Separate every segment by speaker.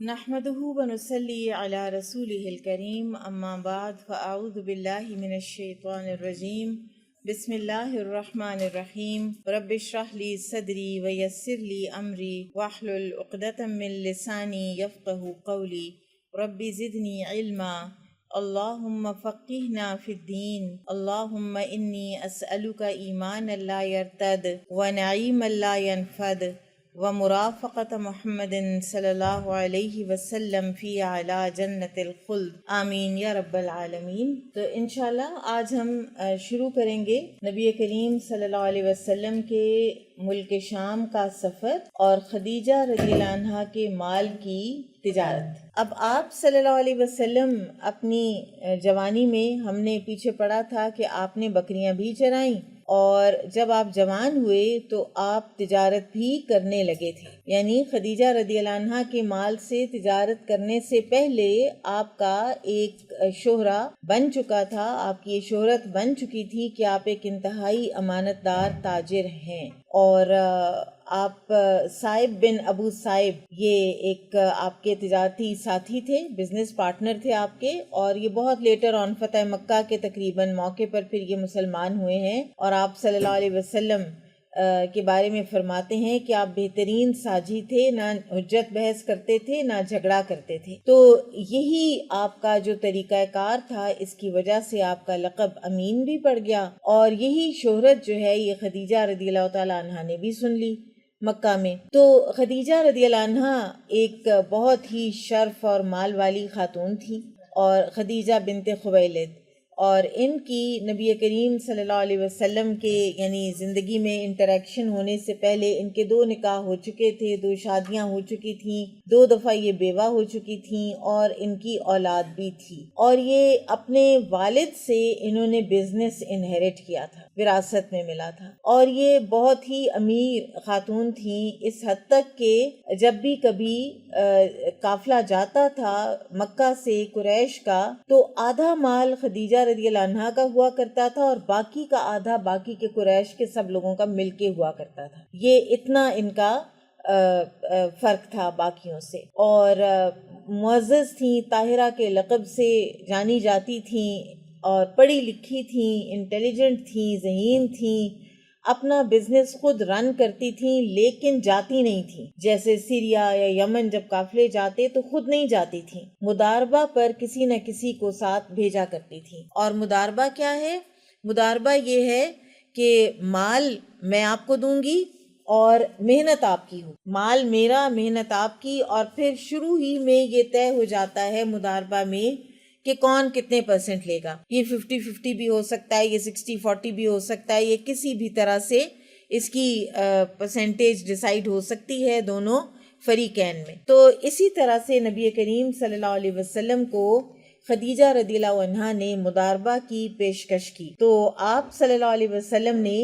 Speaker 1: نحمده ونصلي على رسوله الكريم اما بعد فاعوذ بالله من الشيطان الرجيم بسم الله الرحمن الرحيم رب اشرح لي صدري ويسر لي امري واحلل عقدة من لساني يفقهوا قولي رب زدني علما اللهم فقهنا في الدين اللهم اني اسألك ايمانا لا يرتد ونعيما لا ينفد ومرافقت محمد صلی اللہ علیہ وسلم فی اعلی جنت الخلد آمین یا رب العالمین۔ تو انشاءاللہ آج ہم شروع کریں گے نبی کریم صلی اللہ علیہ وسلم کے ملک شام کا سفر اور خدیجہ رضی اللہ عنہا کے مال کی تجارت۔ اب آپ صلی اللہ علیہ وسلم اپنی جوانی میں ہم نے پیچھے پڑھا تھا کہ آپ نے بکریاں بھی چرائیں، اور جب آپ جوان ہوئے تو آپ تجارت بھی کرنے لگے تھے، یعنی خدیجہ رضی اللہ عنہا کے مال سے تجارت کرنے سے پہلے آپ کا ایک شہرہ بن چکا تھا، آپ کی یہ شہرت بن چکی تھی کہ آپ ایک انتہائی امانت دار تاجر ہیں۔ اور آپ صائب بن ابو صائب یہ ایک آپ کے تجارتی ساتھی تھے، بزنس پارٹنر تھے آپ کے، اور یہ بہت لیٹر آن فتح مکہ کے تقریباً موقع پر پھر یہ مسلمان ہوئے ہیں، اور آپ صلی اللہ علیہ وسلم کے بارے میں فرماتے ہیں کہ آپ بہترین ساجی تھے، نہ حجت بحث کرتے تھے نہ جھگڑا کرتے تھے۔ تو یہی آپ کا جو طریقہ کار تھا، اس کی وجہ سے آپ کا لقب امین بھی پڑ گیا، اور یہی شہرت جو ہے یہ خدیجہ رضی اللہ تعالی عنہا نے بھی سن لی مکہ میں۔ تو خدیجہ رضی اللہ عنہا ایک بہت ہی شرف اور مال والی خاتون تھی، اور خدیجہ بنت خویلد، اور ان کی نبی کریم صلی اللہ علیہ وسلم کے یعنی زندگی میں انٹریکشن ہونے سے پہلے ان کے 2 نکاح ہو چکے تھے، 2 شادیاں ہو چکی تھیں، 2 دفعہ یہ بیوہ ہو چکی تھیں، اور ان کی اولاد بھی تھی، اور یہ اپنے والد سے انہوں نے بزنس انہیرٹ کیا تھا، وراثت میں ملا تھا، اور یہ بہت ہی امیر خاتون تھیں، اس حد تک کہ جب بھی کبھی قافلہ جاتا تھا مکہ سے قریش کا، تو آدھا مال خدیجہ رضی اللہ عنہا کا ہوا کرتا تھا، اور باقی کا آدھا باقی کے قریش کے سب لوگوں کا مل کے ہوا کرتا تھا۔ یہ اتنا ان کا فرق تھا باقیوں سے، اور معزز تھیں، طاہرہ کے لقب سے جانی جاتی تھیں، اور پڑھی لکھی تھیں، انٹیلیجنٹ تھیں، ذہین تھیں، اپنا بزنس خود رن کرتی تھیں، لیکن جاتی نہیں تھیں۔ جیسے سیریا یا یمن جب قافلے جاتے تو خود نہیں جاتی تھیں، مداربہ پر کسی نہ کسی کو ساتھ بھیجا کرتی تھیں۔ اور مداربہ کیا ہے؟ مداربہ یہ ہے کہ مال میں آپ کو دوں گی اور محنت آپ کی ہو، مال میرا محنت آپ کی، اور پھر شروع ہی میں یہ طے ہو جاتا ہے مداربہ میں کہ کون کتنے % لے گا۔ یہ 50-50 بھی ہو سکتا ہے، یہ 60-40 بھی ہو سکتا ہے، یہ کسی بھی طرح سے اس کی پرسنٹیج ڈیسائیڈ ہو سکتی ہے دونوں فریقین میں۔ تو اسی طرح سے نبی کریم صلی اللہ علیہ وسلم کو خدیجہ رضی اللہ عنہا نے مداربہ کی پیشکش کی، تو آپ صلی اللہ علیہ وسلم نے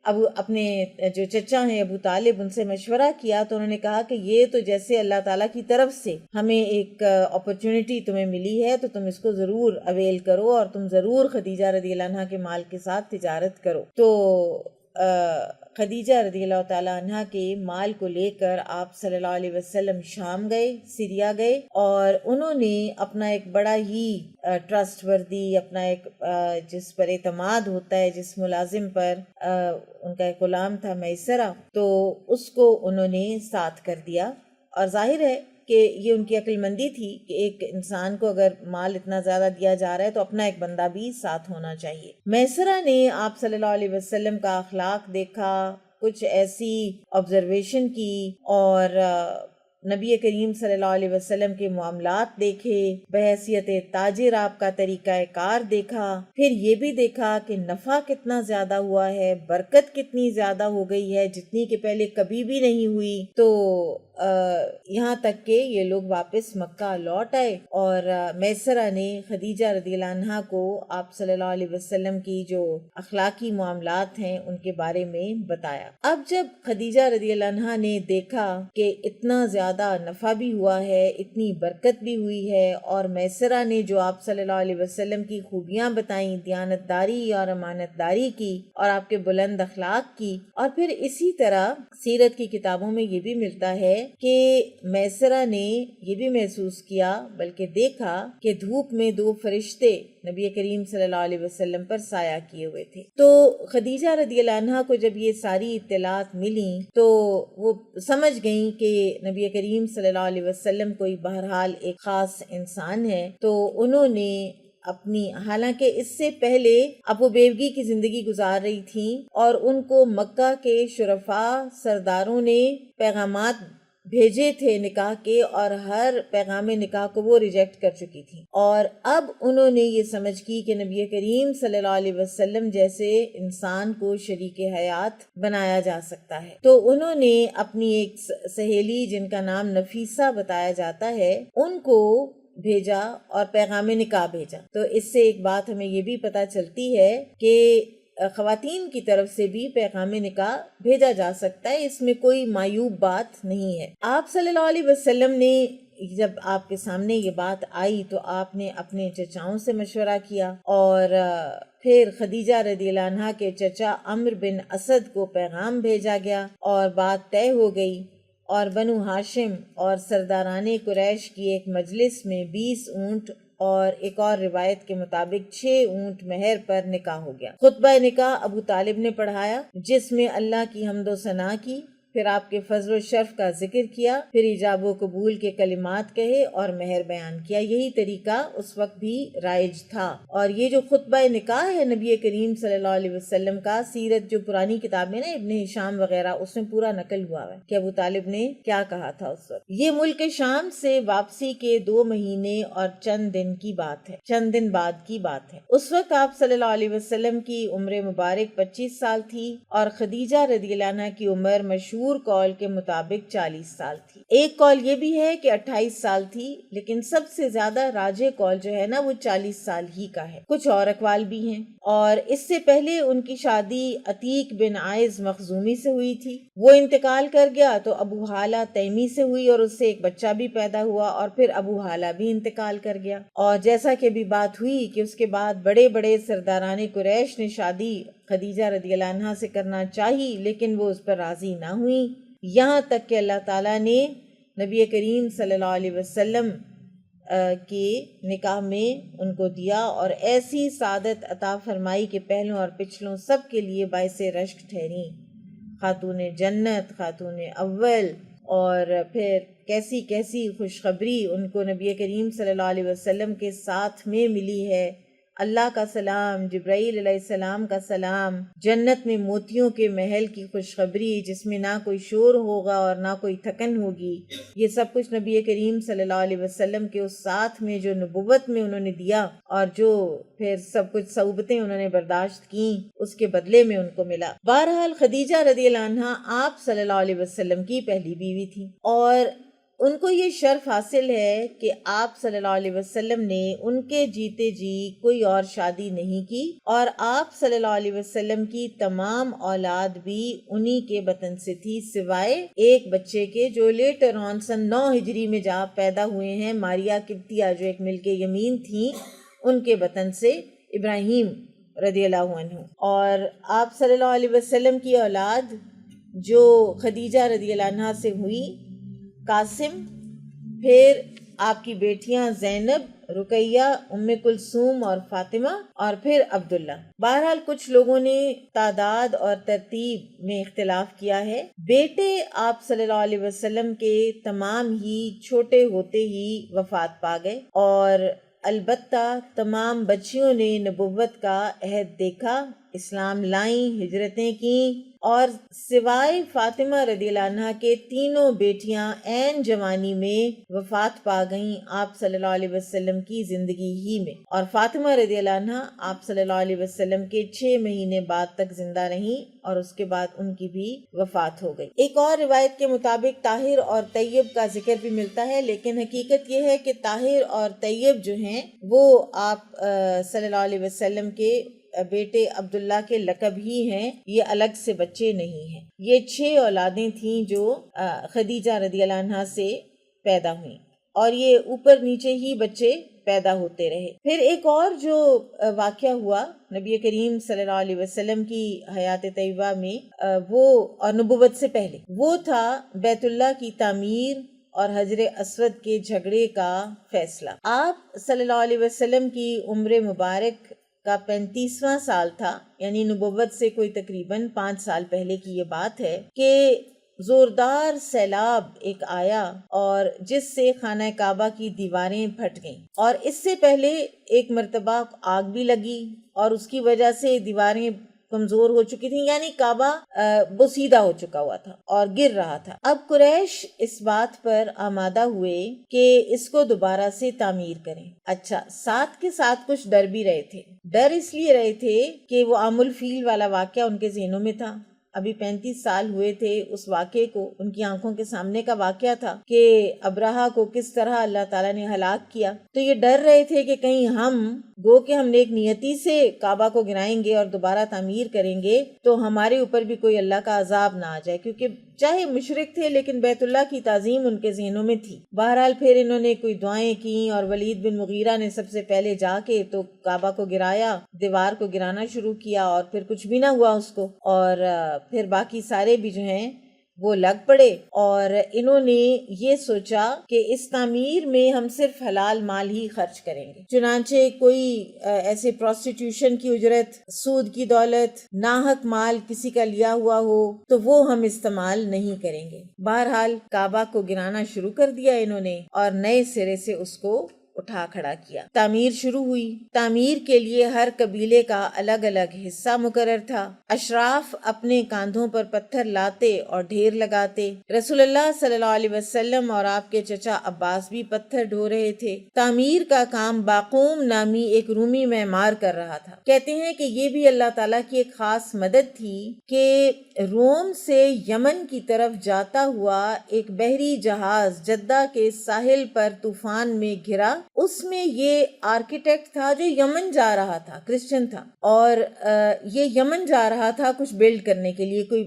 Speaker 1: اپنے جو چچا ہیں ابو طالب، ان سے مشورہ کیا، تو انہوں نے کہا کہ یہ تو جیسے اللہ تعالیٰ کی طرف سے ہمیں ایک اپرچونٹی تمہیں ملی ہے، تو تم اس کو ضرور اویل کرو، اور تم ضرور خدیجہ رضی اللہ عنہا کے مال کے ساتھ تجارت کرو۔ تو خدیجہ رضی اللہ تعالیٰ عنہا کے مال کو لے کر آپ صلی اللہ علیہ وسلم شام گئے، سیریا گئے، اور انہوں نے اپنا ایک بڑا ہی ٹرسٹ وردی، اپنا ایک جس پر اعتماد ہوتا ہے، جس ملازم پر ان کا ایک غلام تھا میسرہ، تو اس کو انہوں نے ساتھ کر دیا۔ اور ظاہر ہے کہ یہ ان کی عقل مندی تھی کہ ایک انسان کو اگر مال اتنا زیادہ دیا جا رہا ہے تو اپنا ایک بندہ بھی ساتھ ہونا چاہیے۔ میسرہ نے آپ صلی اللہ علیہ وسلم کا اخلاق دیکھا، کچھ ایسی آبزرویشن کی، اور نبی کریم صلی اللہ علیہ وسلم کے معاملات دیکھے، بحیثیت تاجر آپ کا طریقہ کار دیکھا، پھر یہ بھی دیکھا کہ نفع کتنا زیادہ ہوا ہے، برکت کتنی زیادہ ہو گئی ہے جتنی کہ پہلے کبھی بھی نہیں ہوئی۔ تو یہاں تک کہ یہ لوگ واپس مکہ لوٹ آئے، اور میسرہ نے خدیجہ رضی اللہ عنہا کو آپ صلی اللہ علیہ وسلم کی جو اخلاقی معاملات ہیں ان کے بارے میں بتایا۔ اب جب خدیجہ رضی اللہ عنہا نے دیکھا کہ اتنا زیادہ زیادہ نفع بھی ہوا ہے، اتنی برکت بھی ہوئی ہے، اور میسرہ نے جو آپ صلی اللہ علیہ وسلم کی خوبیاں بتائیں، دیانت داری اور امانت داری کی اور آپ کے بلند اخلاق کی۔ اور پھر اسی طرح سیرت کی کتابوں میں یہ بھی ملتا ہے کہ میسرہ نے یہ بھی محسوس کیا بلکہ دیکھا کہ دھوپ میں دو فرشتے نبی کریم صلی اللہ علیہ وسلم پر سایہ کیے ہوئے تھے۔ تو خدیجہ رضی اللہ عنہا کو جب یہ ساری اطلاعات ملیں تو وہ سمجھ گئیں کہ نبی کریم صلی اللہ علیہ وسلم کوئی بہرحال ایک خاص انسان ہے، تو انہوں نے حالانکہ اس سے پہلے اب وہ بیوگی کی زندگی گزار رہی تھیں اور ان کو مکہ کے شرفاء سرداروں نے پیغامات بھیجے تھے نکاح کے، اور ہر پیغام نکاح کو وہ ریجیکٹ کر چکی تھی، اور اب انہوں نے یہ سمجھ کی کہ نبی کریم صلی اللہ علیہ وسلم جیسے انسان کو شریک حیات بنایا جا سکتا ہے۔ تو انہوں نے اپنی ایک سہیلی جن کا نام نفیسہ بتایا جاتا ہے ان کو بھیجا اور پیغام نکاح بھیجا۔ تو اس سے ایک بات ہمیں یہ بھی پتہ چلتی ہے کہ خواتین کی طرف سے بھی پیغام نکاح بھیجا جا سکتا ہے، اس میں کوئی معیوب بات نہیں ہے۔ آپ صلی اللہ علیہ وسلم نے جب آپ کے سامنے یہ بات آئی تو آپ نے اپنے چچاؤں سے مشورہ کیا، اور پھر خدیجہ رضی اللہ عنہا کے چچا عمرو بن اسد کو پیغام بھیجا گیا اور بات طے ہو گئی، اور بنو ہاشم اور سرداران قریش کی ایک مجلس میں 20 اونٹ اور ایک اور روایت کے مطابق 6 اونٹ مہر پر نکاح ہو گیا۔ خطبہ نکاح ابو طالب نے پڑھایا جس میں اللہ کی حمد و ثنا کی، پھر آپ کے فضل و شرف کا ذکر کیا، پھر ایجاب و قبول کے کلمات کہے اور مہر بیان کیا۔ یہی طریقہ اس وقت بھی رائج تھا، اور یہ جو خطبہ نکاح ہے نبی کریم صلی اللہ علیہ وسلم کا، سیرت جو پرانی کتابیں نا ابن ہشام وغیرہ اس میں پورا نقل ہوا ہے کہ ابو طالب نے کیا کہا تھا اس وقت۔ یہ ملک شام سے واپسی کے 2 مہینے اور چند دن کی بات ہے، چند دن بعد کی بات ہے۔ اس وقت آپ صلی اللہ علیہ وسلم کی عمر مبارک 25 سال تھی، اور خدیجہ رضی اللہ عنہا کی عمر مشہور قول کے مطابق 40 سال تھی۔ ایک قول یہ بھی ہے کہ 28 سال تھی، لیکن سب سے زیادہ راجح قول جو ہے نا وہ 40 سال ہی کا ہے۔ کچھ اور اقوال بھی ہیں، اور اس سے پہلے ان کی شادی عتیق بن عائز مخزومی سے ہوئی تھی۔ وہ انتقال کر گیا تو ابو حالہ تیمی سے ہوئی، اور اس سے ایک بچہ بھی پیدا ہوا، اور پھر ابو حالہ بھی انتقال کر گیا۔ اور جیسا کہ بھی بات ہوئی کہ اس کے بعد بڑے بڑے سرداران قریش نے شادی خدیجہ رضی اللہ عنہا سے کرنا چاہی، لیکن وہ اس پر راضی نہ ہوئی، یہاں تک کہ اللہ تعالیٰ نے نبی کریم صلی اللہ علیہ وسلم کے نکاح میں ان کو دیا، اور ایسی سعادت عطا فرمائی کہ پہلوں اور پچھلوں سب کے لیے باعث رشک ٹھہری، خاتون جنت، خاتون اول، اور پھر کیسی کیسی خوشخبری ان کو نبی کریم صلی اللہ علیہ وسلم کے ساتھ میں ملی ہے۔ اللہ کا سلام، جبرائیل علیہ السلام کا سلام، جنت میں موتیوں کے محل کی خوشخبری جس میں نہ کوئی شور ہوگا اور نہ کوئی تھکن ہوگی، یہ سب کچھ نبی کریم صلی اللہ علیہ وسلم کے اس ساتھ میں جو نبوت میں انہوں نے دیا، اور جو پھر سب کچھ صعوبتیں انہوں نے برداشت کی، اس کے بدلے میں ان کو ملا۔ بہرحال خدیجہ رضی اللہ عنہا آپ صلی اللہ علیہ وسلم کی پہلی بیوی تھی، اور ان کو یہ شرف حاصل ہے کہ آپ صلی اللہ علیہ وسلم نے ان کے جیتے جی کوئی اور شادی نہیں کی، اور آپ صلی اللہ علیہ وسلم کی تمام اولاد بھی انہی کے بطن سے تھی، سوائے ایک بچے کے جو لیٹر آن سن 9 ہجری میں جا پیدا ہوئے ہیں، ماریا قبطیہ جو ایک ملک یمین تھیں، ان کے بطن سے ابراہیم رضی اللہ عنہ۔ اور آپ صلی اللہ علیہ وسلم کی اولاد جو خدیجہ رضی اللہ عنہا سے ہوئی، قاسم، پھر آپ کی بیٹیاں زینب، رقیہ، ام کلثوم اور فاطمہ، اور پھر عبداللہ۔ بہرحال کچھ لوگوں نے تعداد اور ترتیب میں اختلاف کیا ہے۔ بیٹے آپ صلی اللہ علیہ وسلم کے تمام ہی چھوٹے ہوتے ہی وفات پا گئے، اور البتہ تمام بچیوں نے نبوت کا عہد دیکھا، اسلام لائیں، ہجرتیں کیں، اور سوائے فاطمہ رضی اللہ عنہا کے تینوں بیٹیاں عین جوانی میں وفات پا گئیں آپ صلی اللہ علیہ وسلم کی زندگی ہی میں، اور فاطمہ رضی اللہ عنہا آپ صلی اللہ علیہ وسلم کے 6 مہینے بعد تک زندہ رہیں، اور اس کے بعد ان کی بھی وفات ہو گئی۔ ایک اور روایت کے مطابق طاہر اور طیب کا ذکر بھی ملتا ہے، لیکن حقیقت یہ ہے کہ طاہر اور طیب جو ہیں وہ آپ صلی اللہ علیہ وسلم کے بیٹے عبداللہ کے لقب ہی ہیں، یہ الگ سے بچے نہیں ہیں۔ یہ 6 اولادیں تھیں جو خدیجہ رضی اللہ عنہا سے پیدا ہوئیں اور یہ اوپر نیچے ہی بچے پیدا ہوتے رہے۔ پھر ایک اور جو واقعہ ہوا نبی کریم صلی اللہ علیہ وسلم کی حیات طیبہ میں، وہ اور نبوت سے پہلے، وہ تھا بیت اللہ کی تعمیر اور حجر اسود کے جھگڑے کا فیصلہ۔ آپ صلی اللہ علیہ وسلم کی عمر مبارک کا 35واں سال تھا، یعنی نبوت سے کوئی تقریباً 5 سال پہلے کی یہ بات ہے کہ زوردار سیلاب ایک آیا اور جس سے خانہ کعبہ کی دیواریں پھٹ گئیں، اور اس سے پہلے ایک مرتبہ آگ بھی لگی اور اس کی وجہ سے دیواریں کمزور ہو چکی تھیں، یعنی کعبہ بوسیدہ ہو چکا ہوا تھا اور گر رہا تھا۔ اب قریش اس بات پر آمادہ ہوئے کہ اس کو دوبارہ سے تعمیر کریں۔ اچھا، ساتھ کے ساتھ کچھ ڈر بھی رہے تھے۔ ڈر اس لیے رہے تھے کہ وہ عام الفیل والا واقعہ ان کے ذہنوں میں تھا۔ ابھی 35 سال ہوئے تھے اس واقعے کو، ان کی آنکھوں کے سامنے کا واقعہ تھا کہ ابرہہ کو کس طرح اللہ تعالیٰ نے ہلاک کیا۔ تو یہ ڈر رہے تھے کہ کہیں ہم نیک نیتی سے کعبہ کو گرائیں گے اور دوبارہ تعمیر کریں گے تو ہمارے اوپر بھی کوئی اللہ کا عذاب نہ آ جائے، کیونکہ چاہے مشرک تھے لیکن بیت اللہ کی تعظیم ان کے ذہنوں میں تھی۔ بہرحال پھر انہوں نے کوئی دعائیں کی اور ولید بن مغیرہ نے سب سے پہلے جا کے تو کعبہ کو گرایا، دیوار کو گرانا شروع کیا اور پھر کچھ بھی نہ ہوا اس کو، اور پھر باقی سارے بھی جو ہیں وہ لگ پڑے، اور انہوں نے یہ سوچا کہ اس تعمیر میں ہم صرف حلال مال ہی خرچ کریں گے، چنانچہ کوئی ایسے پروسٹیٹیوشن کی اجرت، سود کی دولت، ناحق مال کسی کا لیا ہوا ہو تو وہ ہم استعمال نہیں کریں گے۔ بہرحال کعبہ کو گرانا شروع کر دیا انہوں نے اور نئے سرے سے اس کو اٹھا کھڑا کیا۔ تعمیر شروع ہوئی۔ تعمیر کے لیے ہر قبیلے کا الگ الگ حصہ مقرر تھا۔ اشراف اپنے کاندھوں پر پتھر لاتے اور ڈھیر لگاتے۔ رسول اللہ صلی اللہ علیہ وسلم اور آپ کے چچا عباس بھی پتھر ڈھو رہے تھے۔ تعمیر کا کام باقوم نامی ایک رومی معمار کر رہا تھا۔ کہتے ہیں کہ یہ بھی اللہ تعالیٰ کی ایک خاص مدد تھی کہ روم سے یمن کی طرف جاتا ہوا ایک بحری جہاز جدہ کے ساحل پر طوفان میں گرا۔ اس میں یہ آرکیٹیکٹ تھا جو یمن جا رہا تھا، کرسچن تھا، اور یہ یمن جا رہا تھا کچھ بلڈ کرنے کے لیے، کوئی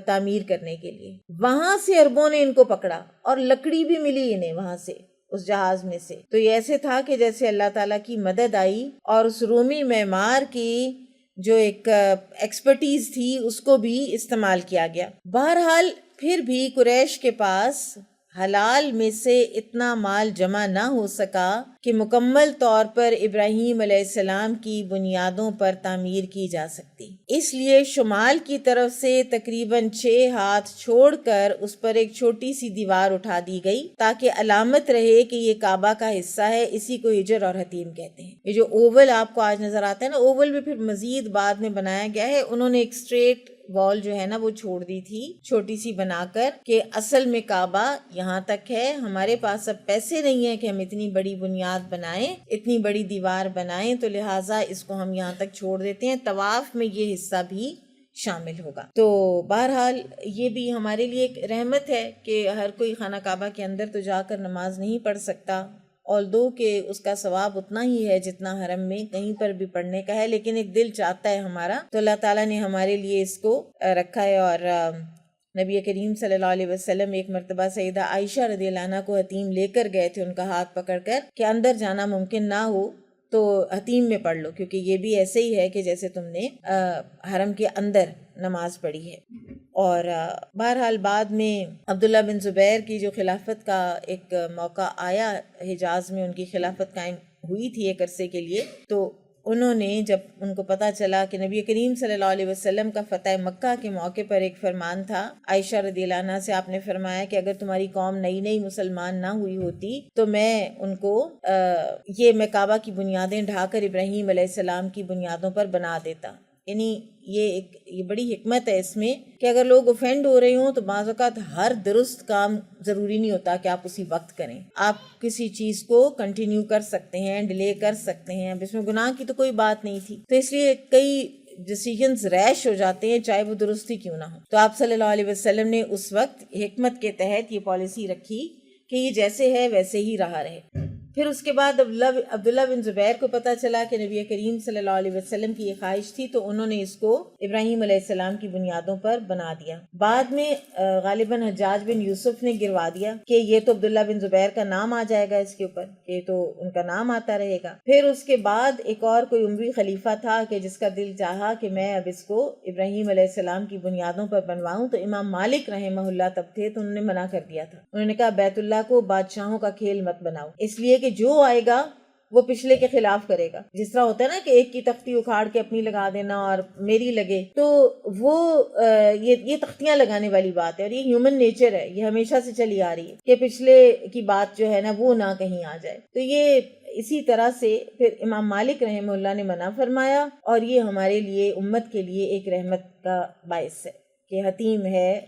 Speaker 1: تعمیر کرنے کے لیے۔ وہاں سے عربوں نے ان کو پکڑا اور لکڑی بھی ملی انہیں وہاں سے، اس جہاز میں سے۔ تو یہ ایسے تھا کہ جیسے اللہ تعالیٰ کی مدد آئی اور اس رومی معمار کی جو ایک ایکسپرٹیز تھی اس کو بھی استعمال کیا گیا۔ بہرحال پھر بھی قریش کے پاس حلال میں سے اتنا مال جمع نہ ہو سکا کہ مکمل طور پر ابراہیم علیہ السلام کی بنیادوں پر تعمیر کی جا سکتی۔ اس لیے شمال کی طرف سے تقریباً 6 ہاتھ چھوڑ کر اس پر ایک چھوٹی سی دیوار اٹھا دی گئی تاکہ علامت رہے کہ یہ کعبہ کا حصہ ہے۔ اسی کو ہجر اور حتیم کہتے ہیں۔ یہ جو اوول آپ کو آج نظر آتا ہے نا، اوول بھی پھر مزید بعد میں بنایا گیا ہے۔ انہوں نے ایک اسٹریٹ وال جو ہے نا وہ چھوڑ دی تھی چھوٹی سی بنا کر کہ اصل میں کعبہ یہاں تک ہے، ہمارے پاس اب پیسے نہیں ہیں کہ ہم اتنی بڑی بنیاد بنائیں، اتنی بڑی دیوار بنائیں، تو لہٰذا اس کو ہم یہاں تک چھوڑ دیتے ہیں۔ طواف میں یہ حصہ بھی شامل ہوگا۔ تو بہرحال یہ بھی ہمارے لیے ایک رحمت ہے کہ ہر کوئی خانہ کعبہ کے اندر تو جا کر نماز نہیں پڑھ سکتا، although کہ اس کا ثواب اتنا ہی ہے جتنا حرم میں کہیں پر بھی پڑھنے کا ہے، لیکن ایک دل چاہتا ہے ہمارا، تو اللہ تعالیٰ نے ہمارے لیے اس کو رکھا ہے۔ اور نبی کریم صلی اللہ علیہ وسلم ایک مرتبہ سیدہ عائشہ رضی اللہ عنہ کو حتیم لے کر گئے تھے، ان کا ہاتھ پکڑ کر کہ اندر جانا ممکن نہ ہو تو حتیم میں پڑھ لو، کیونکہ یہ بھی ایسے ہی ہے کہ جیسے تم نے حرم کے اندر نماز پڑھی ہے۔ اور بہرحال بعد میں عبداللہ بن زبیر کی جو خلافت کا ایک موقع آیا، حجاز میں ان کی خلافت قائم ہوئی تھی ایک عرصے کے لیے، تو انہوں نے جب ان کو پتا چلا کہ نبی کریم صلی اللہ علیہ وسلم کا فتح مکہ کے موقع پر ایک فرمان تھا، عائشہ رضی اللہ عنہ سے آپ نے فرمایا کہ اگر تمہاری قوم نئی نئی مسلمان نہ ہوئی ہوتی تو میں ان کو میں کعبہ کی بنیادیں ڈھا کر ابراہیم علیہ السلام کی بنیادوں پر بنا دیتا۔ یعنی یہ بڑی حکمت ہے اس میں کہ اگر لوگ اوفینڈ ہو رہے ہوں تو بعض اوقات ہر درست کام ضروری نہیں ہوتا کہ آپ اسی وقت کریں، آپ کسی چیز کو کنٹینیو کر سکتے ہیں، ڈیلے کر سکتے ہیں۔ اب اس میں گناہ کی تو کوئی بات نہیں تھی، تو اس لیے کئی ڈیسیژنز ریش ہو جاتے ہیں چاہے وہ درستی کیوں نہ ہو۔ تو آپ صلی اللہ علیہ وسلم نے اس وقت حکمت کے تحت یہ پالیسی رکھی کہ یہ جیسے ہے ویسے ہی رہا رہے۔ پھر اس کے بعد عبداللہ بن زبیر کو پتہ چلا کہ نبی کریم صلی اللہ علیہ وسلم کی یہ خواہش تھی، تو انہوں نے اس کو ابراہیم علیہ السلام کی بنیادوں پر بنا دیا۔ بعد میں غالباً حجاج بن یوسف نے گروا دیا کہ یہ تو عبداللہ بن زبیر کا نام آ جائے گا اس کے اوپر، یہ تو ان کا نام آتا رہے گا۔ پھر اس کے بعد ایک اور کوئی عموی خلیفہ تھا کہ جس کا دل چاہا کہ میں اب اس کو ابراہیم علیہ السلام کی بنیادوں پر بنواؤں، تو امام مالک رحمہ اللہ تب تھے، تو انہوں نے منع کر دیا تھا۔ انہوں نے کہا بیت اللہ کو بادشاہوں کا کھیل مت بناؤ، اس لیے کہ جو آئے گا وہ پچھلے کے خلاف کرے گا۔ جس طرح ہوتا ہے نا کہ ایک کی تختی اکھاڑ کے اپنی لگا دینا اور میری لگے، تو وہ یہ تختیاں لگانے والی بات ہے، اور یہ ہیومن نیچر ہے، یہ ہمیشہ سے چلی آ رہی ہے کہ پچھلے کی بات جو ہے نا وہ نہ کہیں آ جائے۔ تو یہ اسی طرح سے پھر امام مالک رحمہ اللہ نے منع فرمایا، اور یہ ہمارے لیے امت کے لیے ایک رحمت کا باعث ہے کہ حتیم ہے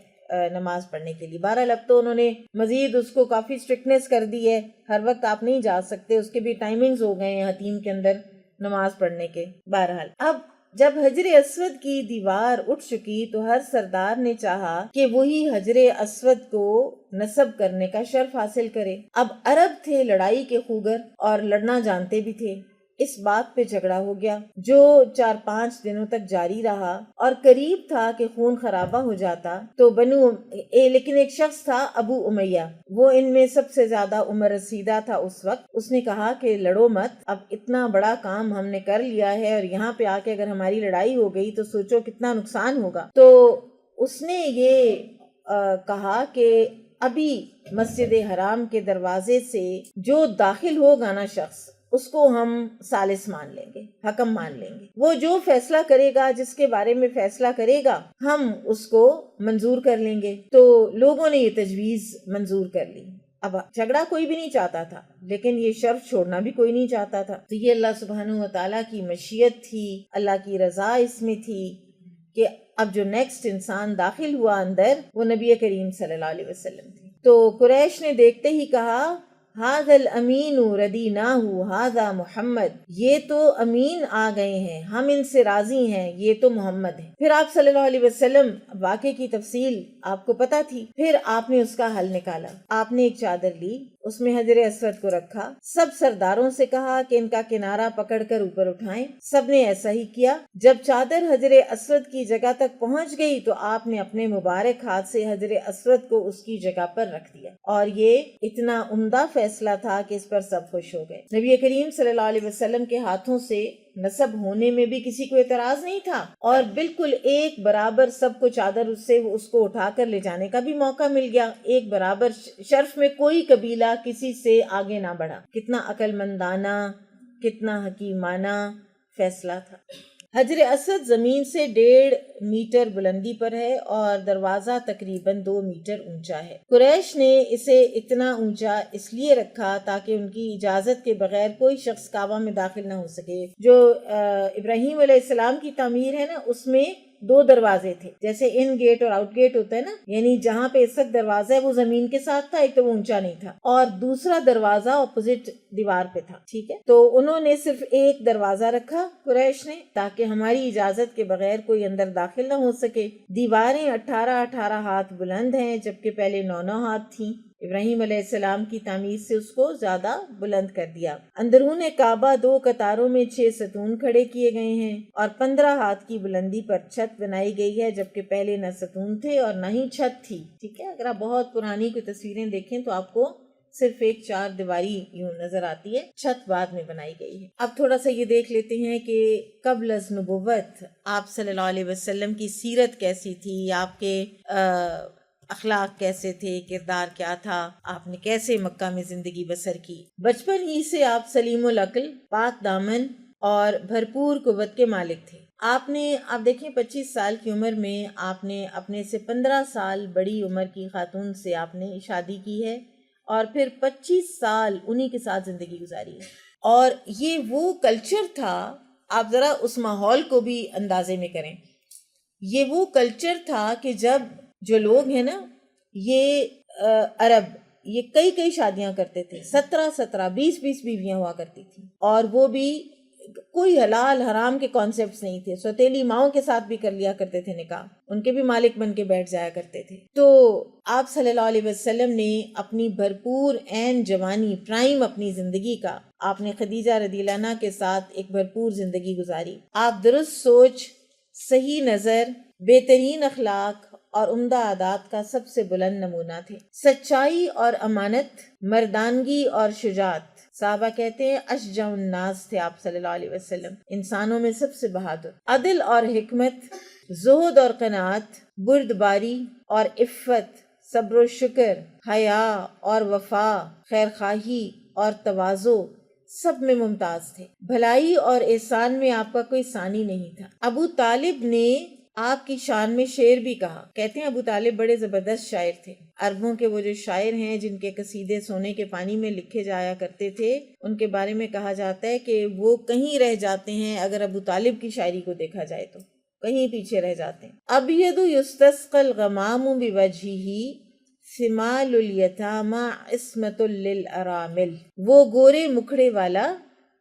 Speaker 1: نماز پڑھنے کے لیے۔ بہرحال اب تو انہوں نے مزید اس کو کافی اسٹرکٹنیس کر دی ہے، ہر وقت آپ نہیں جا سکتے، اس کے بھی ٹائمنگز ہو گئے ہیں حتیم کے اندر نماز پڑھنے کے۔ بہرحال اب جب حجر اسود کی دیوار اٹھ چکی تو ہر سردار نے چاہا کہ وہی حجر اسود کو نصب کرنے کا شرف حاصل کرے۔ اب عرب تھے لڑائی کے خوگر اور لڑنا جانتے بھی تھے، اس بات پہ جھگڑا ہو گیا جو 4-5 دنوں تک جاری رہا، اور قریب تھا کہ خون خرابہ ہو جاتا۔ تو لیکن ایک شخص تھا ابو امیہ، وہ ان میں سب سے زیادہ عمر رسیدہ تھا اس وقت۔ اس نے کہا کہ لڑو مت، اب اتنا بڑا کام ہم نے کر لیا ہے، اور یہاں پہ آ کے اگر ہماری لڑائی ہو گئی تو سوچو کتنا نقصان ہوگا۔ تو اس نے یہ کہا کہ ابھی مسجد حرام کے دروازے سے جو داخل ہوگا نا شخص، اس کو ہم ثالث مان لیں گے، حکم مان لیں گے، وہ جو فیصلہ کرے گا، جس کے بارے میں فیصلہ کرے گا، ہم اس کو منظور کر لیں گے۔ تو لوگوں نے یہ تجویز منظور کر لی۔ اب جھگڑا کوئی بھی نہیں چاہتا تھا، لیکن یہ شرف چھوڑنا بھی کوئی نہیں چاہتا تھا۔ تو یہ اللہ سبحانہ و تعالیٰ کی مشیت تھی، اللہ کی رضا اس میں تھی کہ اب جو نیکسٹ انسان داخل ہوا اندر وہ نبی کریم صلی اللہ علیہ وسلم تھے۔ تو قریش نے دیکھتے ہی کہا ھذا الامین ردیناہ ھذا محمد، یہ تو امین آ گئے ہیں، ہم ان سے راضی ہیں، یہ تو محمد ہے۔ پھر آپ صلی اللہ علیہ وسلم، واقعے کی تفصیل آپ کو پتہ تھی، پھر آپ نے اس کا حل نکالا۔ آپ نے ایک چادر لی، اس میں حجر اسود کو رکھا، سب سرداروں سے کہا کہ ان کا کنارہ پکڑ کر اوپر اٹھائیں۔ سب نے ایسا ہی کیا۔ جب چادر حجر اسود کی جگہ تک پہنچ گئی تو آپ نے اپنے مبارک ہاتھ سے حجر اسود کو اس کی جگہ پر رکھ دیا، اور یہ اتنا عمدہ فیصلہ تھا کہ اس پر سب خوش ہو گئے۔ نبی کریم صلی اللہ علیہ وسلم کے ہاتھوں سے نصب ہونے میں بھی کسی کو اعتراض نہیں تھا، اور بالکل ایک برابر سب کو چادر اس کو اٹھا کر لے جانے کا بھی موقع مل گیا، ایک برابر شرف میں کوئی قبیلہ کسی سے آگے نہ بڑھا۔ کتنا عقل مندانہ، کتنا حکیمانہ فیصلہ تھا۔ حجر اسود زمین سے 1.5 میٹر بلندی پر ہے اور دروازہ تقریباً 2 میٹر اونچا ہے۔ قریش نے اسے اتنا اونچا اس لیے رکھا تاکہ ان کی اجازت کے بغیر کوئی شخص کعبہ میں داخل نہ ہو سکے۔ جو ابراہیم علیہ السلام کی تعمیر ہے نا، اس میں 2 دروازے تھے، جیسے ان گیٹ اور آؤٹ گیٹ ہوتا ہے نا، یعنی جہاں پہ اس وقت دروازہ ہے وہ زمین کے ساتھ تھا، ایک تو وہ اونچا نہیں تھا، اور دوسرا دروازہ اپوزٹ دیوار پہ تھا، ٹھیک ہے۔ تو انہوں نے صرف ایک دروازہ رکھا قریش نے، تاکہ ہماری اجازت کے بغیر کوئی اندر داخل نہ ہو سکے۔ دیواریں 18 ہاتھ بلند ہیں، جبکہ پہلے 9 ہاتھ تھیں۔ ابراہیم علیہ السلام کی تعمیر سے اس کو زیادہ بلند کر دیا۔ اندرون کعبہ 2 قطاروں میں 6 ستون کھڑے کیے گئے ہیں، اور 15 ہاتھ کی بلندی پر چھت بنائی گئی ہے، جبکہ پہلے نہ ستون تھے اور نہ ہی چھت تھی، ٹھیک ہے۔ اگر آپ بہت پرانی کوئی تصویریں دیکھیں تو آپ کو صرف ایک 4 دیواری یوں نظر آتی ہے، چھت بعد میں بنائی گئی ہے۔ اب تھوڑا سا یہ دیکھ لیتے ہیں کہ قبل از نبوت آپ صلی اللہ علیہ وسلم کی سیرت کیسی تھی، آپ کے اخلاق کیسے تھے، کردار کیا تھا، آپ نے کیسے مکہ میں زندگی بسر کی۔ بچپن ہی سے آپ سلیم العقل، پاک دامن اور بھرپور قوت کے مالک تھے۔ آپ دیکھیں 25 سال کی عمر میں آپ نے اپنے سے 15 سال بڑی عمر کی خاتون سے آپ نے شادی کی ہے، اور پھر 25 سال انہی کے ساتھ زندگی گزاری ہے۔ اور یہ وہ کلچر تھا، آپ ذرا اس ماحول کو بھی اندازے میں کریں۔ یہ وہ کلچر تھا کہ جب جو لوگ ہیں نا، یہ عرب، یہ کئی شادیاں کرتے تھے، 17 20 بیویاں ہوا کرتی تھیں، اور وہ بھی کوئی حلال حرام کے کانسیپٹس نہیں تھے. سوتیلی ماؤں کے ساتھ بھی کر لیا کرتے تھے نکاح, ان کے بھی مالک بن کے بیٹھ جایا کرتے تھے. تو آپ صلی اللہ علیہ وسلم نے اپنی بھرپور عین جوانی, پرائم اپنی زندگی کا, آپ نے خدیجہ رضی اللہ عنہا کے ساتھ ایک بھرپور زندگی گزاری. آپ درست سوچ, صحیح نظر, بہترین اخلاق اور عمدہ عادات کا سب سے بلند نمونہ تھے. سچائی اور امانت, مردانگی اور شجاعت. صحابہ کہتے ہیں اشجع الناس تھے آپ صلی اللہ علیہ وسلم, انسانوں میں سب سے بہادر. عدل اور حکمت, زہد اور قناعت, بردباری اور عفت, صبر و شکر, حیا اور وفا, خیرخواہی اور تواضع سب میں ممتاز تھے. بھلائی اور احسان میں آپ کا کوئی ثانی نہیں تھا. ابو طالب نے آپ کی شان میں شعر بھی کہا. کہتے ہیں ابو طالب بڑے زبردست شاعر تھے. عربوں کے وہ جو شاعر ہیں جن کے قصیدے سونے کے پانی میں لکھے جایا کرتے تھے, ان کے بارے میں کہا جاتا ہے کہ وہ کہیں رہ جاتے ہیں اگر ابو طالب کی شاعری کو دیکھا جائے تو کہیں پیچھے رہ جاتے ہیں. ابید یستسقی الغمام بوجہہ ثمال الیتامی عصمت للارامل. وہ گورے مکھڑے والا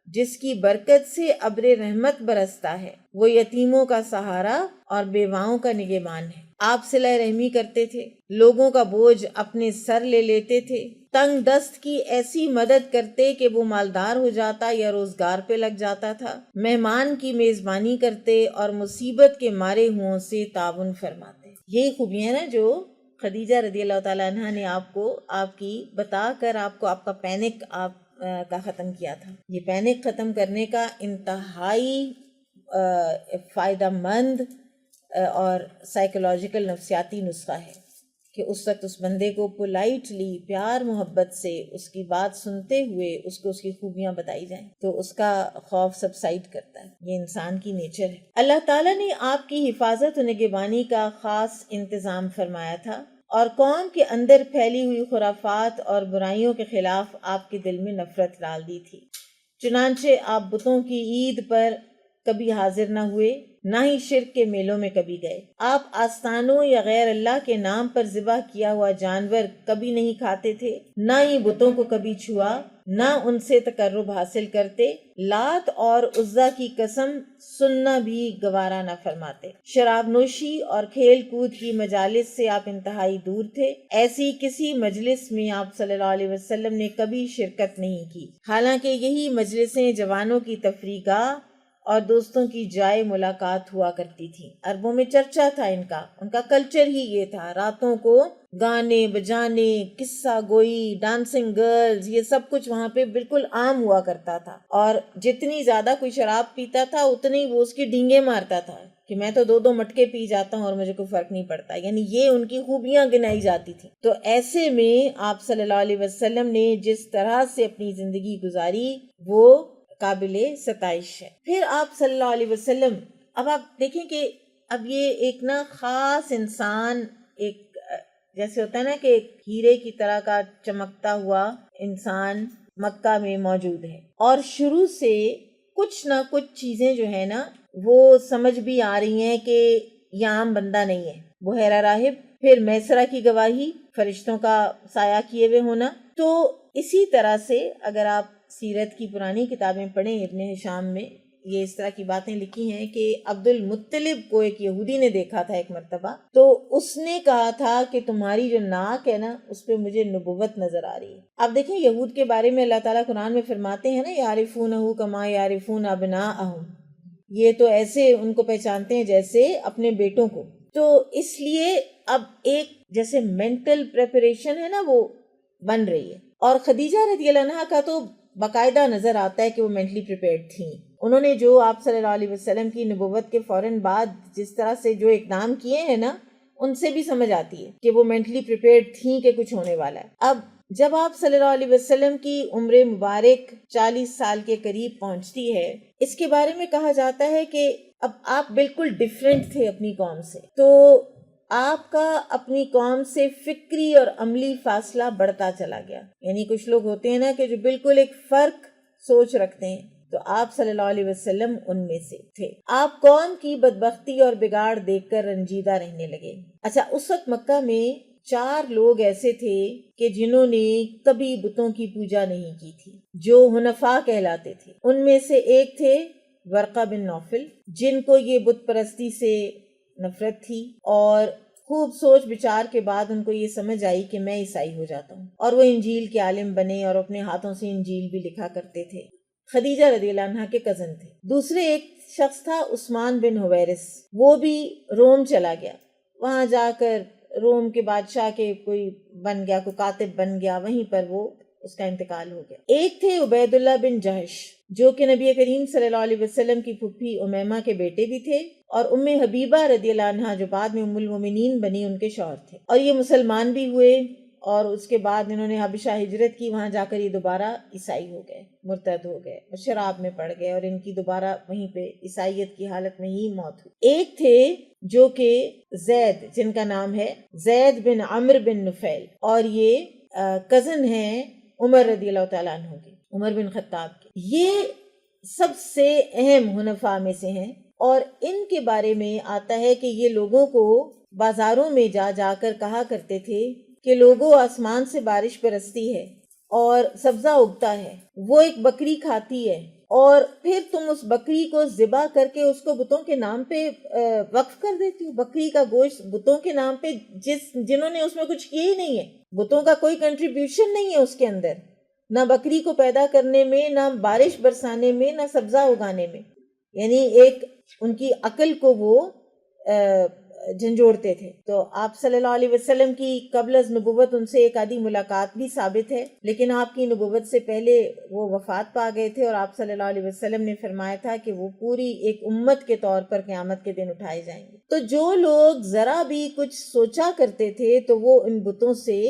Speaker 1: جس کی برکت سے ابر رحمت برستا ہے, وہ یتیموں کا سہارا اور بیواؤں کا نگہبان ہے. آپ صلہ رحمی کرتے تھے, لوگوں کا بوجھ اپنے سر لے لیتے تھے, تنگ دست کی ایسی مدد کرتے کہ وہ مالدار ہو جاتا یا روزگار پہ لگ جاتا تھا, مہمان کی میزبانی کرتے اور مصیبت کے مارے ہوں سے تعاون فرماتے. یہی خوبیاں نا جو خدیجہ رضی اللہ تعالیٰ عنہ نے آپ کو, آپ کی بتا کر آپ کو آپ کا پینک کا ختم کیا تھا. یہ پینک ختم کرنے کا انتہائی فائدہ مند اور سائیکولوجیکل نفسیاتی نسخہ ہے کہ اس وقت اس بندے کو پولائٹلی, پیار محبت سے اس کی بات سنتے ہوئے اس کو اس کی خوبیاں بتائی جائیں تو اس کا خوف سبسائڈ کرتا ہے. یہ انسان کی نیچر ہے. اللہ تعالیٰ نے آپ کی حفاظت و نگہبانی کا خاص انتظام فرمایا تھا اور قوم کے اندر پھیلی ہوئی خرافات اور برائیوں کے خلاف آپ کے دل میں نفرت ڈال دی تھی. چنانچہ آپ بتوں کی عید پر کبھی حاضر نہ ہوئے, نہ ہی شرک کے میلوں میں کبھی گئے. آپ آستانوں یا غیر اللہ کے نام پر ذبح کیا ہوا جانور کبھی نہیں کھاتے تھے, نہ ہی بتوں کو کبھی چھوا, نہ ان سے تقرب حاصل کرتے. لات اور عزا کی قسم سننا بھی گوارا نہ فرماتے. شراب نوشی اور کھیل کود کی مجالس سے آپ انتہائی دور تھے. ایسی کسی مجلس میں آپ صلی اللہ علیہ وسلم نے کبھی شرکت نہیں کی, حالانکہ یہی مجلسیں جوانوں کی تفریح گاہ اور دوستوں کی جائے ملاقات ہوا کرتی تھی. عربوں میں چرچا تھا ان کا کلچر ہی یہ تھا. راتوں کو گانے بجانے, قصہ گوئی, ڈانسنگ گرلز, یہ سب کچھ وہاں پہ بالکل عام ہوا کرتا تھا. اور جتنی زیادہ کوئی شراب پیتا تھا اتنی وہ اس کی ڈینگیں مارتا تھا کہ میں تو 2 مٹکے پی جاتا ہوں اور مجھے کوئی فرق نہیں پڑتا. یعنی یہ ان کی خوبیاں گنائی جاتی تھی. تو ایسے میں آپ صلی اللہ علیہ وسلم نے جس طرح سے اپنی زندگی گزاری وہ قابل ستائش ہے. پھر آپ صلی اللہ علیہ وسلم, اب آپ دیکھیں کہ اب یہ ایک نا خاص انسان, ایک جیسے ہوتا ہے نا کہ ایک ہیرے کی طرح کا چمکتا ہوا انسان مکہ میں موجود ہے, اور شروع سے کچھ نہ کچھ چیزیں جو ہے نا وہ سمجھ بھی آ رہی ہیں کہ یہ عام بندہ نہیں ہے. بحیرہ راہب, پھر میسرہ کی گواہی, فرشتوں کا سایہ کیے ہوئے ہونا. تو اسی طرح سے اگر آپ سیرت کی پرانی کتابیں پڑھیں, ابن ہشام میں یہ اس طرح کی باتیں لکھی ہیں کہ عبد المطلب کو ایک یہودی نے دیکھا تھا ایک مرتبہ, تو اس نے کہا تھا کہ تمہاری جو ناک ہے نا اس پہ مجھے نبوت نظر آ رہی ہے. اب دیکھیں یہود کے بارے میں اللہ تعالیٰ قرآن میں فرماتے ہیں نا, یعرفونہ کما یعرفون ابناءہم, یہ تو ایسے ان کو پہچانتے ہیں جیسے اپنے بیٹوں کو. تو اس لیے اب ایک جیسے مینٹل پریپریشن ہے نا وہ بن رہی ہے. اور خدیجہ رضی اللہ عنہا کا تو باقاعدہ نظر آتا ہے کہ وہ مینٹلی پریپیئرڈ تھیں. انہوں نے جو آپ صلی اللہ علیہ وسلم کی نبوت کے فوراً بعد جس طرح سے جو اقدام کیے ہیں نا, ان سے بھی سمجھ آتی ہے کہ وہ مینٹلی پریپیئرڈ تھیں کہ کچھ ہونے والا ہے. اب جب آپ صلی اللہ علیہ وسلم کی عمر مبارک 40 سال کے قریب پہنچتی ہے, اس کے بارے میں کہا جاتا ہے کہ اب آپ بالکل ڈیفرنٹ تھے اپنی قوم سے. تو آپ کا اپنی قوم سے فکری اور عملی فاصلہ بڑھتا چلا گیا. یعنی کچھ لوگ ہوتے ہیں نا کہ جو بالکل ایک فرق سوچ رکھتے ہیں, تو آپ صلی اللہ علیہ وسلم ان میں سے تھے. آپ قوم کی بدبختی اور بگاڑ دیکھ کر رنجیدہ رہنے لگے. اچھا, اس وقت مکہ میں 4 لوگ ایسے تھے کہ جنہوں نے کبھی بتوں کی پوجا نہیں کی تھی، جو حنفاء کہلاتے تھے۔ ان میں سے ایک تھے ورقہ بن نوفل، جن کو یہ بت پرستی سے نفرت تھی، اور خوب سوچ بچار کے بعد ان کو یہ سمجھ آئی کہ میں عیسائی ہو جاتا ہوں، اور وہ انجیل کے عالم بنے اور اپنے ہاتھوں سے انجیل بھی لکھا کرتے تھے۔ خدیجہ رضی اللہ عنہا کے کزن تھے۔ دوسرے ایک شخص تھا عثمان بن حویرث، وہ بھی روم چلا گیا، وہاں جا کر روم کے بادشاہ کے کوئی بن گیا، کوئی کاتب بن گیا، وہیں پر وہ اس کا انتقال ہو گیا۔ ایک تھے عبید اللہ بن جہش، جو کہ نبی کریم صلی اللہ علیہ وسلم کی پھپھی امیمہ کے بیٹے بھی تھے، اور ام حبیبہ رضی اللہ عنہا جو بعد میں ام المومنین بنی ان کے شوہر تھے، اور یہ مسلمان بھی ہوئے، اور اس کے بعد انہوں نے حبشہ ہجرت کی، وہاں جا کر یہ دوبارہ عیسائی ہو گئے، مرتد ہو گئے اور شراب میں پڑ گئے، اور ان کی دوبارہ وہیں پہ عیسائیت کی حالت میں ہی موت ہوئی۔ ایک تھے جو کہ زید، جن کا نام ہے زید بن عمرو بن نفیل، اور یہ کزن ہیں عمر رضی اللہ تعالیٰ عنہ کے، عمر بن خطاب کے۔ یہ سب سے اہم حنفاء میں سے ہیں، اور ان کے بارے میں آتا ہے کہ یہ لوگوں کو بازاروں میں جا جا کر کہا کرتے تھے کہ لوگوں، آسمان سے بارش برستی ہے اور سبزہ اگتا ہے، وہ ایک بکری کھاتی ہے، اور پھر تم اس بکری کو ذبح کر کے اس کو بتوں کے نام پہ وقف کر دیتی ہو۔ بکری کا گوشت بتوں کے نام پہ، جنہوں نے اس میں کچھ کیا ہی نہیں ہے، بتوں کا کوئی کنٹریبیوشن نہیں ہے اس کے اندر، نہ بکری کو پیدا کرنے میں، نہ بارش برسانے میں، نہ سبزہ اگانے میں، یعنی ایک ان کی عقل کو وہ جھنجھوڑتے تھے۔ تو آپ صلی اللہ علیہ وسلم کی قبل از نبوت ان سے ایک آدھی ملاقات بھی ثابت ہے، لیکن آپ کی نبوت سے پہلے وہ وفات پا گئے تھے، اور آپ صلی اللہ علیہ وسلم نے فرمایا تھا کہ وہ پوری ایک امت کے طور پر قیامت کے دن اٹھائے جائیں گے۔ تو جو لوگ ذرا بھی کچھ سوچا کرتے تھے تو وہ ان بتوں سے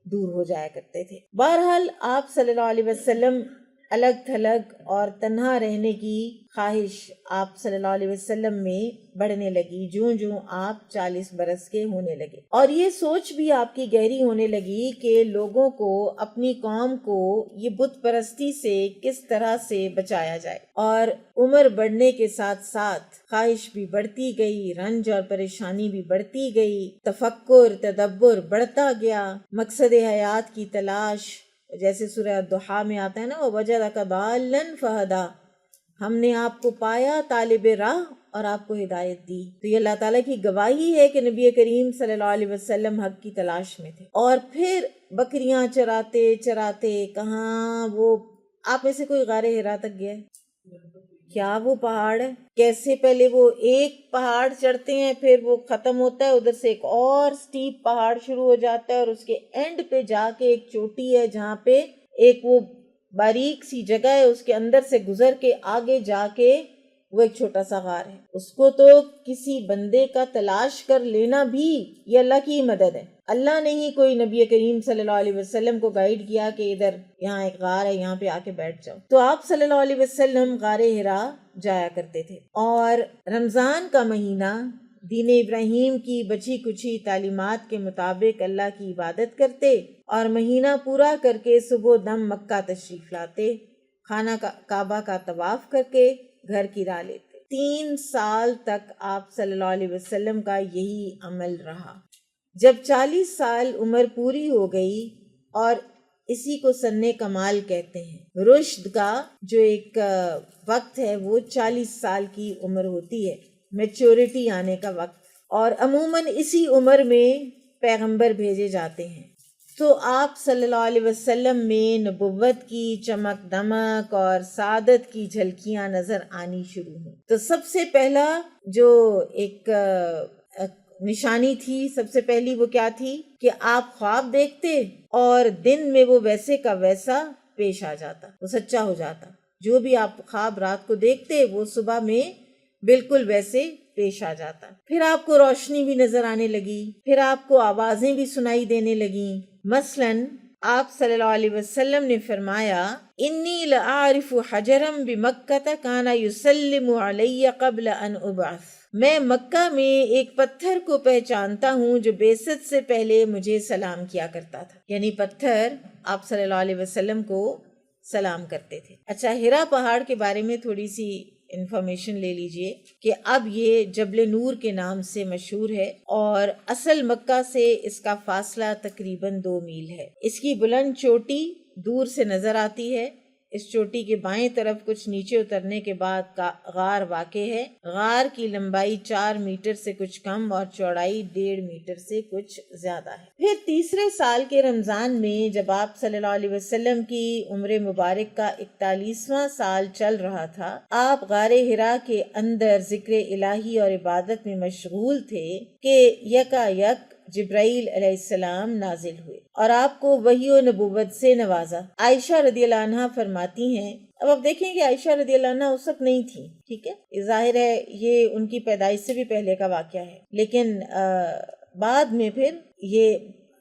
Speaker 1: دور ہو جایا کرتے تھے۔ بہرحال آپ صلی اللہ علیہ وسلم الگ تھلگ اور تنہا رہنے کی خواہش آپ صلی اللہ علیہ وسلم میں بڑھنے لگی، جوں جوں آپ 40 برس کے ہونے لگے، اور یہ سوچ بھی آپ کی گہری ہونے لگی کہ لوگوں کو، اپنی قوم کو یہ بت پرستی سے کس طرح سے بچایا جائے۔ اور عمر بڑھنے کے ساتھ ساتھ خواہش بھی بڑھتی گئی، رنج اور پریشانی بھی بڑھتی گئی، تفکر، تدبر بڑھتا گیا، مقصد حیات کی تلاش، جیسے سورہ الضحیٰ میں آتا ہے نا، وَوَجَدَكَ ضَالًّا فَهَدَىٰ، ہم نے آپ کو پایا طالب راہ اور آپ کو ہدایت دی۔ تو یہ اللہ تعالیٰ کی گواہی ہے کہ نبی کریم صلی اللہ علیہ وسلم حق کی تلاش میں تھے، اور پھر بکریاں چراتے چراتے کہاں، وہ آپ میں سے کوئی غار حرا تک گیا ہے؟ کیا وہ پہاڑ ہے، کیسے پہلے وہ ایک پہاڑ چڑھتے ہیں، پھر وہ ختم ہوتا ہے، ادھر سے ایک اور سٹیپ پہاڑ شروع ہو جاتا ہے، اور اس کے اینڈ پہ جا کے ایک چوٹی ہے جہاں پہ ایک وہ باریک سی جگہ ہے، اس کے اندر سے گزر کے آگے جا کے وہ ایک چھوٹا سا غار ہے۔ اس کو تو کسی بندے کا تلاش کر لینا بھی یہ اللہ کی مدد ہے۔ اللہ نے ہی کوئی نبی کریم صلی اللہ علیہ وسلم کو گائیڈ کیا کہ ادھر یہاں ایک غار ہے، یہاں پہ آ کے بیٹھ جاؤ۔ تو آپ صلی اللہ علیہ وسلم غار حرا جایا کرتے تھے، اور رمضان کا مہینہ دین ابراہیم کی بچی کچھی تعلیمات کے مطابق اللہ کی عبادت کرتے، اور مہینہ پورا کر کے صبح دم مکہ تشریف لاتے، خانہ کعبہ کا طواف کر کے گھر کی راہ لیتے۔ 3 سال تک آپ صلی اللہ علیہ وسلم کا یہی عمل رہا۔ جب 40 سال عمر پوری ہو گئی، اور اسی کو سن کمال کہتے ہیں، رشد کا جو ایک وقت ہے وہ 40 سال کی عمر ہوتی ہے، میچورٹی آنے کا وقت، اور عموماً اسی عمر میں پیغمبر بھیجے جاتے ہیں۔ تو آپ صلی اللہ علیہ وسلم میں نبوت کی چمک دمک اور سعادت کی جھلکیاں نظر آنی شروع ہوئی۔ تو سب سے پہلا جو ایک نشانی تھی، سب سے پہلی وہ کیا تھی کہ آپ خواب دیکھتے اور دن میں وہ ویسے کا ویسا پیش آ جاتا، وہ سچا ہو جاتا۔ جو بھی آپ خواب رات کو دیکھتے وہ صبح میں بالکل ویسے پیش آ جاتا۔ پھر آپ کو روشنی بھی نظر آنے لگی، پھر آپ کو آوازیں بھی سنائی دینے لگیں۔ مثلاً آپ صلی اللہ علیہ وسلم نے فرمایا، انی لأعرف حجرا بمکہ کان یسلم علی قبل ان ابعث، میں مکہ میں ایک پتھر کو پہچانتا ہوں جو بعثت سے پہلے مجھے سلام کیا کرتا تھا، یعنی پتھر آپ صلی اللہ علیہ وسلم کو سلام کرتے تھے۔ اچھا، ہرا پہاڑ کے بارے میں تھوڑی سی انفارمیشن لے لیجئے کہ اب یہ جبل نور کے نام سے مشہور ہے اور اصل مکہ سے اس کا فاصلہ تقریباً 2 میل ہے۔ اس کی بلند چوٹی دور سے نظر آتی ہے۔ اس چوٹی کے بائیں طرف کچھ نیچے اترنے کے بعد غار واقع ہے۔ غار کی لمبائی 4 میٹر سے کچھ کم اور چوڑائی 1.5 میٹر سے کچھ زیادہ ہے۔ پھر تیسرے سال کے رمضان میں جب آپ صلی اللہ علیہ وسلم کی عمر مبارک کا 41واں سال چل رہا تھا، آپ غار حرا کے اندر ذکر الہی اور عبادت میں مشغول تھے کہ یکا یک جبرائیل علیہ السلام نازل ہوئے اور آپ کو وحی و نبوت سے نوازا۔ عائشہ رضی اللہ عنہ فرماتی ہیں، اب آپ دیکھیں کہ عائشہ رضی اللہ عنہ اس وقت نہیں تھی، ٹھیک ہے، ظاہر ہے یہ ان کی پیدائش سے بھی پہلے کا واقعہ ہے، لیکن بعد میں پھر یہ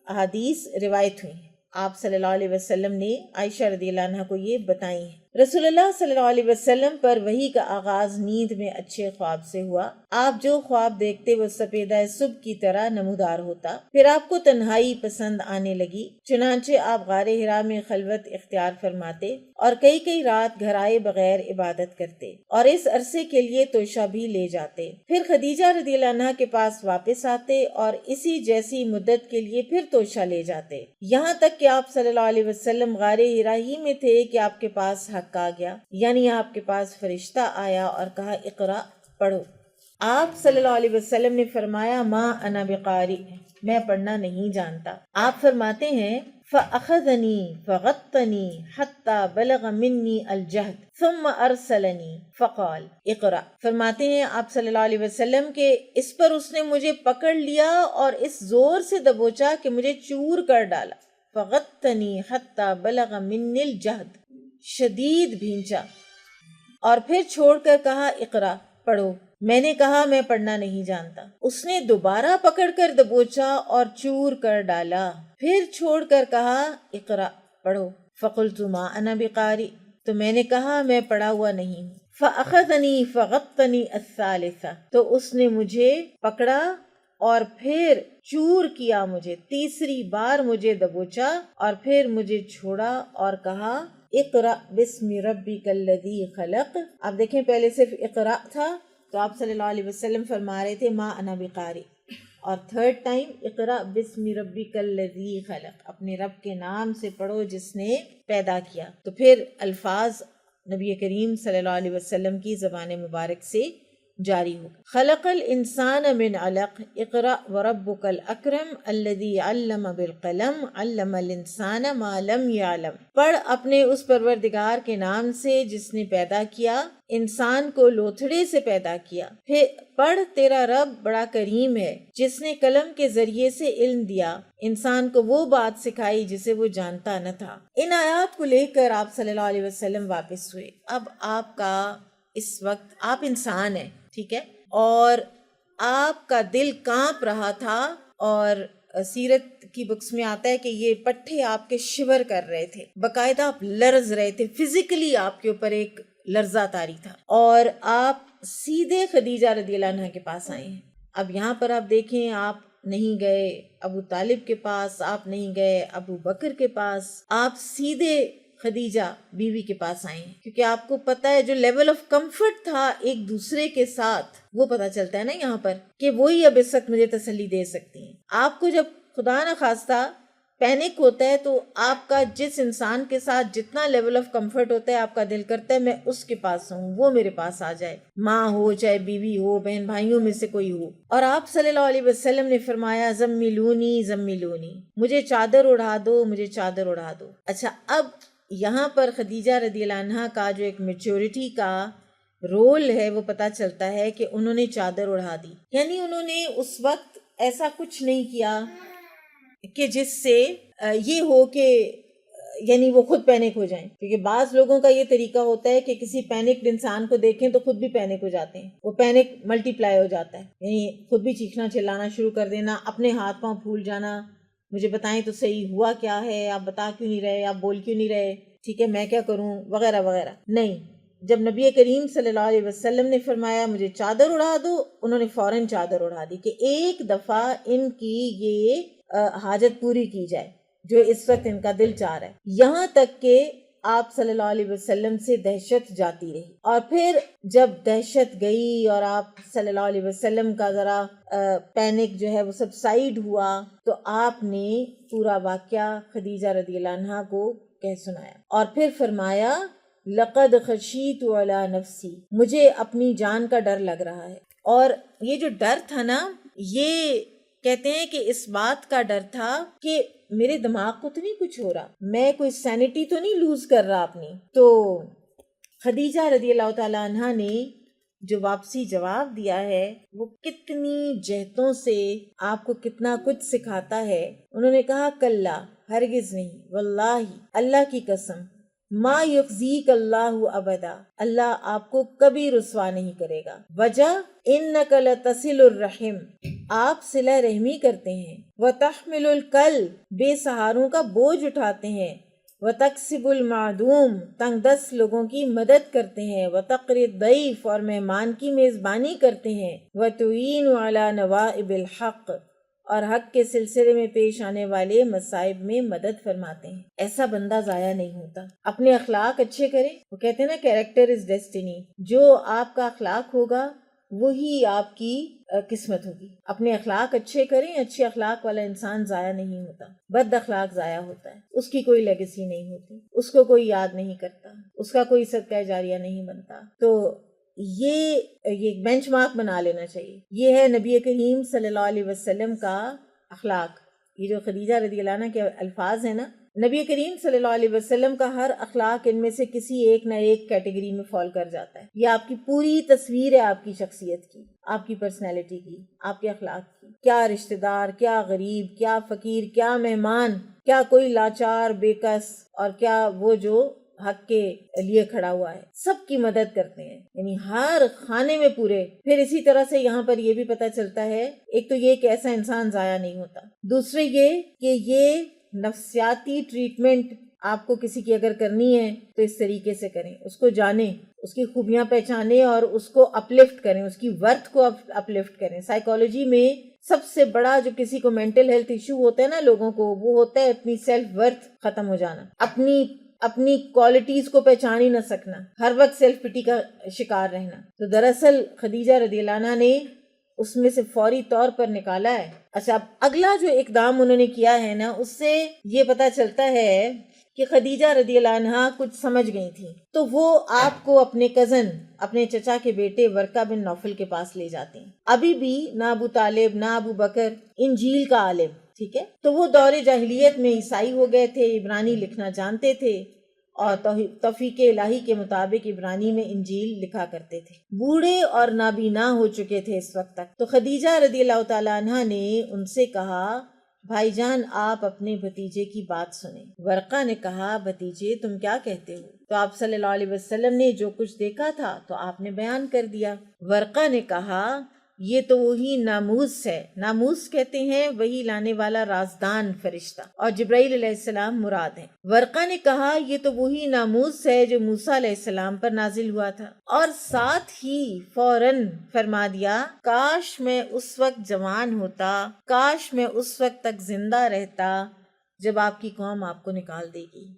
Speaker 1: احادیث روایت ہوئی ہیں۔ آپ صلی اللہ علیہ وسلم نے عائشہ رضی اللہ عنہ کو یہ بتائی ہیں۔ رسول اللہ صلی اللہ علیہ وسلم پر وحی کا آغاز نیند میں اچھے خواب سے ہوا۔ آپ جو خواب دیکھتے وہ سپیدہ صبح کی طرح نمودار ہوتا۔ پھر آپ کو تنہائی پسند آنے لگی، چنانچہ آپ غار حرا میں خلوت اختیار فرماتے اور کئی رات گھر آئے بغیر عبادت کرتے اور اس عرصے کے لیے توشہ بھی لے جاتے۔ پھر خدیجہ رضی اللہ عنہ کے پاس واپس آتے اور اسی جیسی مدت کے لیے پھر توشہ لے جاتے، یہاں تک کہ آپ صلی اللہ علیہ وسلم غار حرا ہی میں تھے کہ آپ کے پاس حق آ گیا، یعنی آپ کے پاس فرشتہ آیا اور کہا اقرا، پڑھو۔ آپ صلی اللہ علیہ وسلم نے فرمایا ما انا بقاری، میں پڑھنا نہیں جانتا۔ آپ فرماتے ہیں فأخذنی فغطنی حتی بلغ منی الجہد ثم ارسلنی فقال اقرا۔ فرماتے ہیں آپ صلی اللہ علیہ وسلم کہ اس پر اس نے مجھے پکڑ لیا اور اس زور سے دبوچا کہ مجھے چور کر ڈالا۔ فغطنی حتی بلغ منی الجہد، شدید بھینچا، اور پھر چھوڑ کر کہا اقرا، پڑھو۔ میں نے کہا میں پڑھنا نہیں جانتا۔ اس نے دوبارہ پکڑ کر دبوچا اور چور کر ڈالا، پھر چھوڑ کر کہا اقرا، پڑھو۔ فقلت ما انا بقاری، تو میں نے کہا میں پڑھا ہوا نہیں ہوں۔ فاخذنی فغطنی الثالثہ، تو اس نے مجھے پکڑا اور پھر چور کیا، مجھے تیسری بار مجھے دبوچا اور پھر مجھے چھوڑا اور کہا اقرأ بسم ربک الذی خلق۔ آپ دیکھیں پہلے صرف اقرأ تھا تو آپ صلی اللہ علیہ وسلم فرما رہے تھے ما انا بقاری، اور تھرڈ ٹائم اقرأ بسم ربک الذی خلق، اپنے رب کے نام سے پڑھو جس نے پیدا کیا۔ تو پھر الفاظ نبی کریم صلی اللہ علیہ وسلم کی زبان مبارک سے جاری ہوگا۔ خلق الانسان من علق اقرأ وربک الاکرم الذی علم بالقلم علم الانسان ما لم یعلم۔ پڑھ اپنے اس پروردگار کے نام سے جس نے پیدا کیا، انسان کو لوتھڑے سے پیدا کیا۔ پھر پڑھ تیرا رب بڑا کریم ہے جس نے قلم کے ذریعے سے علم دیا، انسان کو وہ بات سکھائی جسے وہ جانتا نہ تھا۔ ان آیات کو لے کر آپ صلی اللہ علیہ وسلم واپس ہوئے۔ اب آپ کا اس وقت، آپ انسان ہیں، ٹھیک ہے، اور آپ کا دل کانپ رہا تھا، اور سیرت کی بکس میں آتا ہے کہ یہ پٹھے آپ کے شیور کر رہے تھے، باقاعدہ آپ لرز رہے تھے، فزیکلی آپ کے اوپر ایک لرزہ طاری تھا، اور آپ سیدھے خدیجہ رضی اللہ عنہ کے پاس آئے ہیں۔ اب یہاں پر آپ دیکھیں، آپ نہیں گئے ابو طالب کے پاس، آپ نہیں گئے ابو بکر کے پاس، آپ سیدھے خدیجہ بیوی کے پاس آئے ہیں، کیونکہ آپ کو پتہ ہے جو لیول آف کمفرٹ تھا ایک دوسرے کے ساتھ، وہ پتہ چلتا ہے نا یہاں پر کہ وہی اب اس وقت مجھے تسلی دے سکتی ہیں۔ آپ کو جب خدا نہ خواستہ پینک ہوتا ہے تو آپ کا جس انسان کے ساتھ جتنا لیول آف کمفرٹ ہوتا ہے، آپ کا دل کرتا ہے میں اس کے پاس ہوں، وہ میرے پاس آ جائے، ماں ہو چاہے بیوی ہو، بہن بھائیوں میں سے کوئی ہو۔ اور آپ صلی اللہ علیہ وسلم نے فرمایا زملونی زملونی، مجھے چادر اڑا دو، مجھے چادر اڑا دو۔ اچھا، اب یہاں پر خدیجہ رضی اللہ عنہ کا جو ایک میچورٹی کا رول ہے وہ پتہ چلتا ہے کہ انہوں نے چادر اڑا دی، یعنی انہوں نے اس وقت ایسا کچھ نہیں کیا کہ جس سے یہ ہو کہ یعنی وہ خود پینک ہو جائیں، کیونکہ بعض لوگوں کا یہ طریقہ ہوتا ہے کہ کسی پینکڈ انسان کو دیکھیں تو خود بھی پینک ہو جاتے ہیں، وہ پینک ملٹی پلائی ہو جاتا ہے، یعنی خود بھی چیخنا چلانا شروع کر دینا، اپنے ہاتھ پاؤں پھول جانا، مجھے بتائیں تو صحیح ہوا کیا ہے، آپ بتا کیوں نہیں رہے، آپ بول کیوں نہیں رہے، ٹھیک ہے میں کیا کروں، وغیرہ وغیرہ۔ نہیں، جب نبی کریم صلی اللہ علیہ وسلم نے فرمایا مجھے چادر اڑا دو، انہوں نے فوراً چادر اڑا دی کہ ایک دفعہ ان کی یہ حاجت پوری کی جائے جو اس وقت ان کا دل چاہ رہا ہے۔ یہاں تک کہ آپ صلی اللہ علیہ وسلم سے دہشت جاتی رہی، اور پھر جب دہشت گئی اور آپ صلی اللہ علیہ وسلم کا ذرا پینک جو ہے وہ سبسائڈ ہوا، تو آپ نے پورا واقعہ خدیجہ رضی اللہ عنہا کو کہہ سنایا، اور پھر فرمایا لقد خشیت علی نفسی، مجھے اپنی جان کا ڈر لگ رہا ہے۔ اور یہ جو ڈر تھا نا، یہ کہتے ہیں کہ اس بات کا ڈر تھا کہ میرے دماغ کو تو نہیں کچھ ہو رہا، میں کوئی سینٹی تو نہیں لوز کر رہا اپنی۔ تو خدیجہ رضی اللہ تعالی عنہا نے جو واپسی جواب دیا ہے وہ کتنی جہتوں سے آپ کو کتنا کچھ سکھاتا ہے۔ انہوں نے کہا کلا، ہرگز نہیں، واللہ، اللہ کی قسم، ما یخزیک اللہ ابدا، اللہ آپ کو کبھی رسوا نہیں کرے گا۔ وجہ انک لتصل الرحم، آپ صلہ رحمی کرتے ہیں، وتحمل الکل، بے سہاروں کا بوجھ اٹھاتے ہیں، وتکسب المعدوم، تنگ دست لوگوں کی مدد کرتے ہیں، وتقری الضیف، اور مہمان کی میزبانی کرتے ہیں، وتعین علی نوائب الحق، اور حق کے سلسلے میں پیش آنے والے مصائب میں مدد فرماتے ہیں۔ ایسا بندہ ضائع نہیں ہوتا۔ اپنے اخلاق اچھے کریں، وہ کہتے ہیں نا کیریکٹر از ڈیسٹینی، جو آپ کا اخلاق ہوگا وہی آپ کی قسمت ہوگی۔ اپنے اخلاق اچھے کریں، اچھے اخلاق والا انسان ضائع نہیں ہوتا، بد اخلاق ضائع ہوتا ہے، اس کی کوئی لیگیسی نہیں ہوتی، اس کو کوئی یاد نہیں کرتا، اس کا کوئی صدقہ جاریہ نہیں بنتا۔ تو یہ بینچ مارک بنا لینا چاہیے۔ یہ ہے نبی کریم صلی اللہ علیہ وسلم کا اخلاق۔ یہ جو خدیجہ رضی اللہ عنہ کے الفاظ ہیں نا، نبی کریم صلی اللہ علیہ وسلم کا ہر اخلاق ان میں سے کسی ایک نہ ایک کیٹیگری میں فال کر جاتا ہے۔ یہ آپ کی پوری تصویر ہے آپ کی شخصیت کی، آپ کی پرسنالٹی کی، آپ کے اخلاق کی۔ کیا رشتہ دار، کیا غریب، کیا فقیر، کیا مہمان، کیا کوئی لاچار بے کس، اور کیا وہ جو حق کے لیے کھڑا ہوا ہے، سب کی مدد کرتے ہیں، یعنی ہر خانے میں پورے۔ پھر اسی طرح سے یہاں پر یہ بھی پتہ چلتا ہے، ایک تو یہ کہ ایسا انسان ضائع نہیں ہوتا، دوسرے یہ کہ یہ نفسیاتی ٹریٹمنٹ آپ کو کسی کی اگر کرنی ہے تو اس طریقے سے کریں، اس کو جانیں، اس کی خوبیاں پہچانیں اور اس کو اپلفٹ کریں، اس کی ورتھ کو اپلفٹ کریں۔ سائیکالوجی میں سب سے بڑا جو کسی کو مینٹل ہیلتھ ایشو ہوتا ہے نا لوگوں کو، وہ ہوتا ہے اپنی سیلف ورتھ ختم ہو جانا، اپنی کوالٹیز کو پہچان ہی نہ سکنا، ہر وقت سیلف پٹی کا شکار رہنا۔ تو دراصل خدیجہ رضی اللہ عنہا نے اس میں سے فوری طور پر نکالا ہے۔ اچھا، اب اگلا جو اقدام انہوں نے کیا ہے نا، اس سے یہ پتہ چلتا ہے کہ خدیجہ رضی اللہ عنہا کچھ سمجھ گئی تھی، تو وہ آپ کو اپنے کزن، اپنے چچا کے بیٹے ورقہ بن نوفل کے پاس لے جاتے ہیں۔ ابھی بھی نہ ابو طالب نہ ابو بکر انجیل کا عالم، ٹھیک ہے، تو وہ دور جاہلیت میں عیسائی ہو گئے تھے، عبرانی لکھنا جانتے تھے، اور توفیق الہی کے مطابق عبرانی میں انجیل لکھا کرتے تھے۔ بوڑھے اور نابینا ہو چکے تھے اس وقت تک۔ تو خدیجہ رضی اللہ تعالی عنہا نے ان سے کہا بھائی جان آپ اپنے بھتیجے کی بات سنیں۔ ورقہ نے کہا بھتیجے تم کیا کہتے ہو؟ تو آپ صلی اللہ علیہ وسلم نے جو کچھ دیکھا تھا تو آپ نے بیان کر دیا۔ ورقہ نے کہا یہ تو وہی ناموس ہے، ناموس کہتے ہیں وہی لانے والا رازدان فرشتہ، اور جبرائیل علیہ السلام مراد ہے۔ ورقہ نے کہا یہ تو وہی ناموس ہے جو موسیٰ علیہ السلام پر نازل ہوا تھا، اور ساتھ ہی فوراً فرما دیا کاش میں اس وقت جوان ہوتا، کاش میں اس وقت تک زندہ رہتا جب آپ کی قوم آپ کو نکال دے گی۔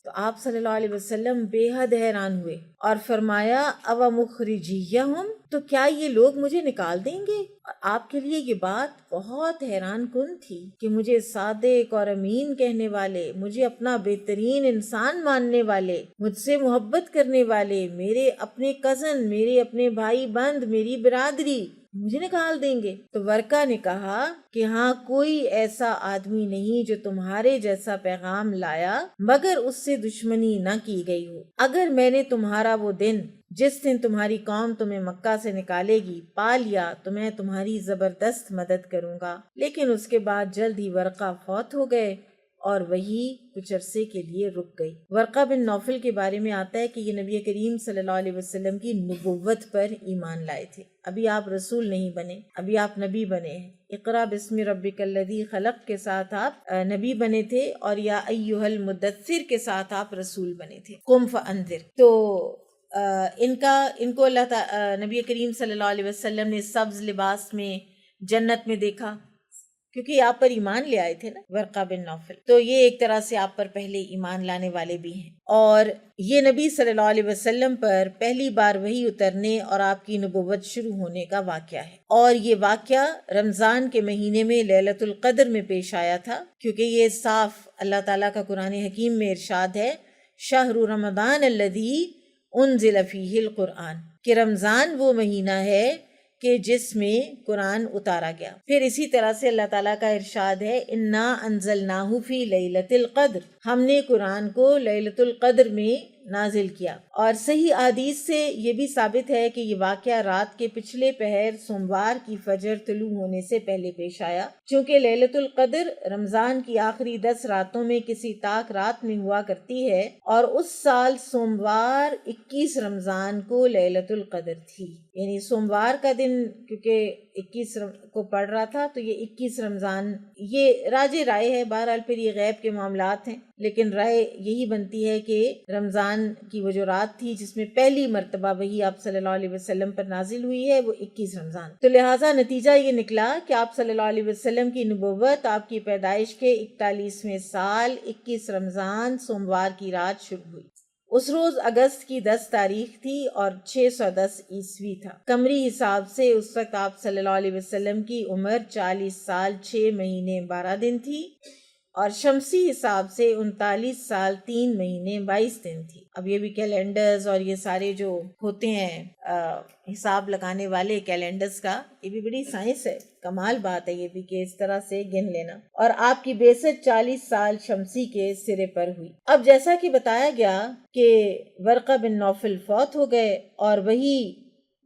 Speaker 1: تو آپ صلی اللہ علیہ وسلم بے حد حیران ہوئے اور فرمایا اَوَ مُخْرِجِيَّهُمْ، تو کیا یہ لوگ مجھے نکال دیں گے؟ اور آپ کے لیے یہ بات بہت حیران کن تھی کہ مجھے صادق اور امین کہنے والے، مجھے اپنا بہترین انسان ماننے والے، مجھ سے محبت کرنے والے، میرے اپنے کزن، میرے اپنے بھائی بند، میری برادری، مجھے نکال دیں گے۔ تو ورقہ نے کہا کہ ہاں کوئی ایسا آدمی نہیں جو تمہارے جیسا پیغام لایا مگر اس سے دشمنی نہ کی گئی ہو۔ اگر میں نے تمہارا وہ دن جس دن تمہاری قوم تمہیں مکہ سے نکالے گی پا لیا تو میں تمہاری زبردست مدد کروں گا۔ لیکن اس کے بعد جلد ہی ورقہ فوت ہو گئے اور وہی کچھ عرصے کے لیے رک گئی۔ ورقہ بن نوفل کے بارے میں آتا ہے کہ یہ نبی کریم صلی اللہ علیہ وسلم کی نبوت پر ایمان لائے تھے۔ ابھی آپ رسول نہیں بنے، ابھی آپ نبی بنے ہیں۔ اقرا بسم ربک الذی خلق کے ساتھ آپ نبی بنے تھے، اور یا ایھا المدثر کے ساتھ آپ رسول بنے تھے، قم فانذر۔ تو ان کو اللہ نبی کریم صلی اللہ علیہ وسلم نے سبز لباس میں جنت میں دیکھا، کیونکہ یہ آپ پر ایمان لے آئے تھے نا، ورقہ بن نوفل، تو یہ ایک طرح سے آپ پر پہلے ایمان لانے والے بھی ہیں، اور یہ نبی صلی اللہ علیہ وسلم پر پہلی بار وحی اترنے اور آپ کی نبوت شروع ہونے کا واقعہ ہے، اور یہ واقعہ رمضان کے مہینے میں لیلۃ القدر میں پیش آیا تھا، کیونکہ یہ صاف اللہ تعالیٰ کا قرآن حکیم میں ارشاد ہے، شہر رمضان الذی انزل فیہ القرآن، کہ رمضان وہ مہینہ ہے کہ جس میں قرآن اتارا گیا۔ پھر اسی طرح سے اللہ تعالیٰ کا ارشاد ہے، انا انزلناہ فی لیلۃ القدر، ہم نے قرآن کو لیلۃ القدر میں نازل کیا۔ اور صحیح احادیث سے یہ بھی ثابت ہے کہ یہ واقعہ رات کے پچھلے پہر سوموار کی فجر طلوع ہونے سے پہلے پیش آیا، چونکہ لیلۃ القدر رمضان کی آخری 10 راتوں میں کسی طاق رات میں ہوا کرتی ہے، اور اس سال سوموار 21 رمضان کو لیلۃ القدر تھی، یعنی سوموار کا دن کیونکہ 21 کو پڑ رہا تھا تو یہ 21 رمضان، یہ راج رائے ہے، بہرحال پھر یہ غیب کے معاملات ہیں، لیکن رائے یہی بنتی ہے کہ رمضان کی وہ جو رات تھی جس میں پہلی مرتبہ وحی آپ صلی اللہ علیہ وسلم پر نازل ہوئی ہے وہ 21 رمضان، تو لہٰذا نتیجہ یہ نکلا کہ آپ صلی اللہ علیہ وسلم کی نبوت آپ کی پیدائش کے 41ویں سال 21 رمضان سوموار کی رات شروع ہوئی۔ اس روز اگست کی 10 تاریخ تھی اور 610 عیسوی تھا۔ قمری حساب سے اس وقت آپ صلی اللہ علیہ وسلم کی عمر 40 سال 6 مہینے 12 دن تھی، اور شمسی حساب سے 39 سال 3 مہینے 22 دن تھی۔ اب یہ بھی کیلنڈرز اور یہ سارے جو ہوتے ہیں حساب لگانے والے کیلنڈرز کا، یہ بھی بڑی سائنس ہے، کمال بات ہے یہ بھی کہ اس طرح سے گن لینا۔ اور آپ کی بعثت 40 سال شمسی کے سرے پر ہوئی۔ اب جیسا کہ بتایا گیا کہ ورقہ بن نوفل فوت ہو گئے اور وحی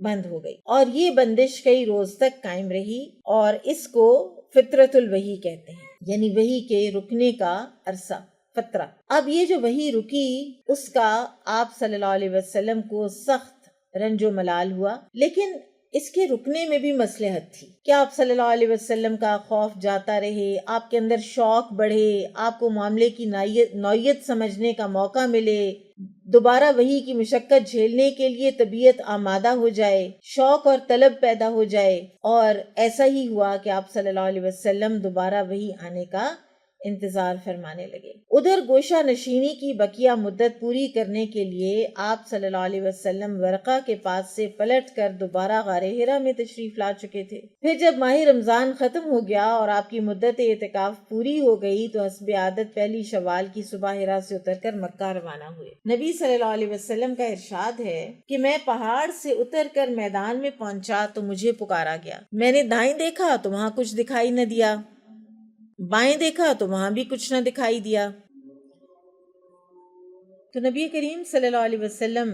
Speaker 1: بند ہو گئی، اور یہ بندش کئی روز تک قائم رہی، اور اس کو فطرت الوحی کہتے ہیں، یعنی وحی کے رکنے کا عرصہ، فترہ۔ اب یہ جو وحی رکی اس کا آپ صلی اللہ علیہ وسلم کو سخت رنج و ملال ہوا، لیکن اس کے رکنے میں بھی مصلحت تھی کہ آپ صلی اللہ علیہ وسلم کا خوف جاتا رہے، آپ کے اندر شوق بڑھے، آپ کو معاملے کی نوعیت سمجھنے کا موقع ملے، دوبارہ وحی کی مشقت جھیلنے کے لیے طبیعت آمادہ ہو جائے، شوق اور طلب پیدا ہو جائے، اور ایسا ہی ہوا کہ آپ صلی اللہ علیہ وسلم دوبارہ وحی آنے کا انتظار فرمانے لگے۔ ادھر گوشہ نشینی کی بقیہ مدت پوری کرنے کے لیے آپ صلی اللہ علیہ وسلم ورقہ کے پاس سے پلٹ کر دوبارہ غار حرا میں تشریف لا چکے تھے۔ پھر جب ماہ رمضان ختم ہو گیا اور آپ کی مدت اعتکاف پوری ہو گئی تو حسب عادت پہلی شوال کی صبح حرا سے اتر کر مکہ روانہ ہوئے۔ نبی صلی اللہ علیہ وسلم کا ارشاد ہے کہ میں پہاڑ سے اتر کر میدان میں پہنچا تو مجھے پکارا گیا، میں نے دائیں دیکھا تو وہاں کچھ دکھائی نہ دیا، بائیں دیکھا تو وہاں بھی کچھ نہ دکھائی دیا۔ تو نبی کریم صلی اللہ علیہ وسلم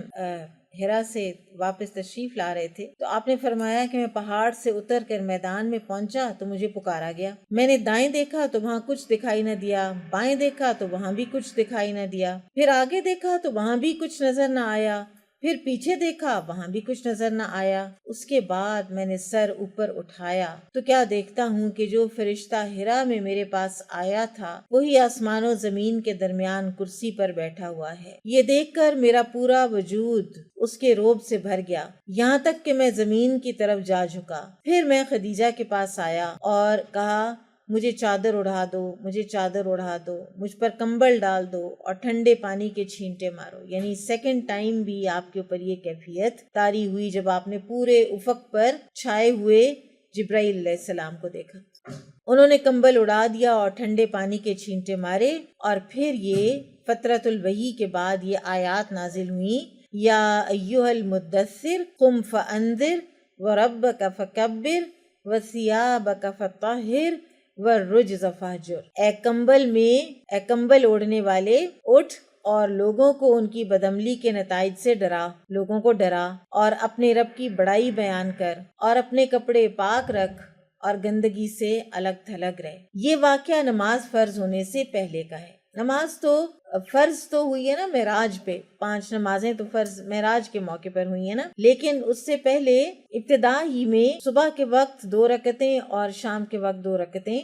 Speaker 1: حرا سے واپس تشریف لا رہے تھے تو آپ نے فرمایا کہ میں پہاڑ سے اتر کر میدان میں پہنچا تو مجھے پکارا گیا، میں نے دائیں دیکھا تو وہاں کچھ دکھائی نہ دیا، بائیں دیکھا تو وہاں بھی کچھ دکھائی نہ دیا، پھر آگے دیکھا تو وہاں بھی کچھ نظر نہ آیا، پھر پیچھے دیکھا وہاں بھی کچھ نظر نہ آیا۔ اس کے بعد میں نے سر اوپر اٹھایا تو کیا دیکھتا ہوں کہ جو فرشتہ حرا میں میرے پاس آیا تھا وہی آسمان و زمین کے درمیان کرسی پر بیٹھا ہوا ہے۔ یہ دیکھ کر میرا پورا وجود اس کے روب سے بھر گیا، یہاں تک کہ میں زمین کی طرف جا جھکا۔ پھر میں خدیجہ کے پاس آیا اور کہا مجھے چادر اڑا دو، مجھے چادر اڑا دو، مجھ پر کمبل ڈال دو اور ٹھنڈے پانی کے چھینٹے مارو۔ یعنی سیکنڈ ٹائم بھی آپ کے اوپر یہ کیفیت طاری ہوئی جب آپ نے پورے افق پر چھائے ہوئے جبرائیل علیہ السلام کو دیکھا۔ انہوں نے کمبل اڑا دیا اور ٹھنڈے پانی کے چھینٹے مارے، اور پھر یہ فترۃ الوحی کے بعد یہ آیات نازل ہوئیں، یا ایھا المدثر قم فانذر وربک فکبر وثیابک فطہر والرجز فہجر۔ اے کمبل اوڑھنے والے اٹھ اور لوگوں کو ان کی بدعملی کے نتائج سے ڈرا، لوگوں کو ڈرا اور اپنے رب کی بڑائی بیان کر، اور اپنے کپڑے پاک رکھ اور گندگی سے الگ تھلگ رہے۔ یہ واقعہ نماز فرض ہونے سے پہلے کا ہے۔ نماز تو فرض تو ہوئی ہے نا معراج پہ، 5 نمازیں تو فرض معراج کے موقع پر ہوئی ہیں نا، لیکن اس سے پہلے ابتدا ہی میں صبح کے وقت 2 رکعتیں اور شام کے وقت 2 رکعتیں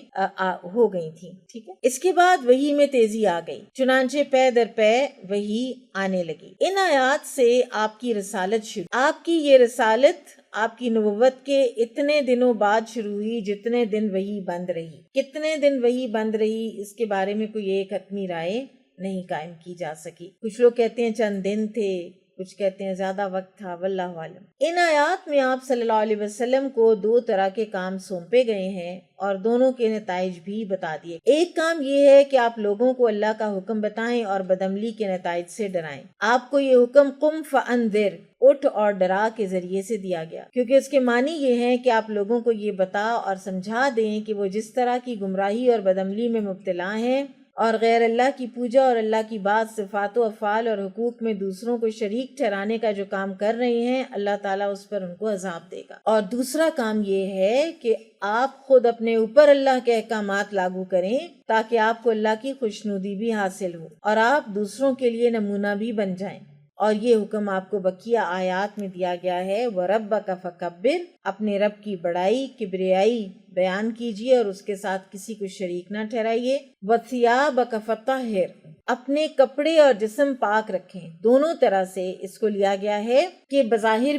Speaker 1: ہو گئی تھیں، ٹھیک ہے۔ اس کے بعد وحی میں تیزی آ گئی، چنانچہ پے در پے وحی آنے لگی۔ ان آیات سے آپ کی رسالت شروع، آپ کی یہ رسالت آپ کی نبوت کے اتنے دنوں بعد شروع ہوئی جتنے دن وحی بند رہی۔ کتنے دن وحی بند رہی اس کے بارے میں کوئی ایک حتمی رائے نہیں قائم کی جا سکی۔ کچھ لوگ کہتے ہیں چند دن تھے، کچھ کہتے ہیں زیادہ وقت تھا، واللہ عالم۔ ان آیات میں آپ صلی اللہ علیہ وسلم کو 2 طرح کے کام سونپے گئے ہیں اور دونوں کے نتائج بھی بتا دیے۔ ایک کام یہ ہے کہ آپ لوگوں کو اللہ کا حکم بتائیں اور بدعملی کے نتائج سے ڈرائیں۔ آپ کو یہ حکم قم فانذر، اٹھ اور ڈرا کے ذریعے سے دیا گیا، کیونکہ اس کے معنی یہ ہے کہ آپ لوگوں کو یہ بتا اور سمجھا دیں کہ وہ جس طرح کی گمراہی اور بدعملی میں مبتلا ہیں اور غیر اللہ کی پوجا اور اللہ کی بعض صفات و افعال اور حقوق میں دوسروں کو شریک ٹھہرانے کا جو کام کر رہے ہیں، اللہ تعالیٰ اس پر ان کو عذاب دے گا۔ اور دوسرا کام یہ ہے کہ آپ خود اپنے اوپر اللہ کے احکامات لاگو کریں تاکہ آپ کو اللہ کی خوشنودی بھی حاصل ہو اور آپ دوسروں کے لیے نمونہ بھی بن جائیں۔ اور یہ حکم آپ کو بقیہ آیات میں دیا گیا ہے، وَرَبَّكَ فَكَبِّرْ، اپنے رب کی بڑائی، کبریائی بیان کیجیے اور اس کے ساتھ کسی کو شریک نہ ٹھہرائیے۔ وَثِيَابَكَ فَطَهِّرْ، اپنے کپڑے اور جسم پاک رکھیں۔ دونوں طرح سے اس کو لیا گیا ہے کہ بظاہر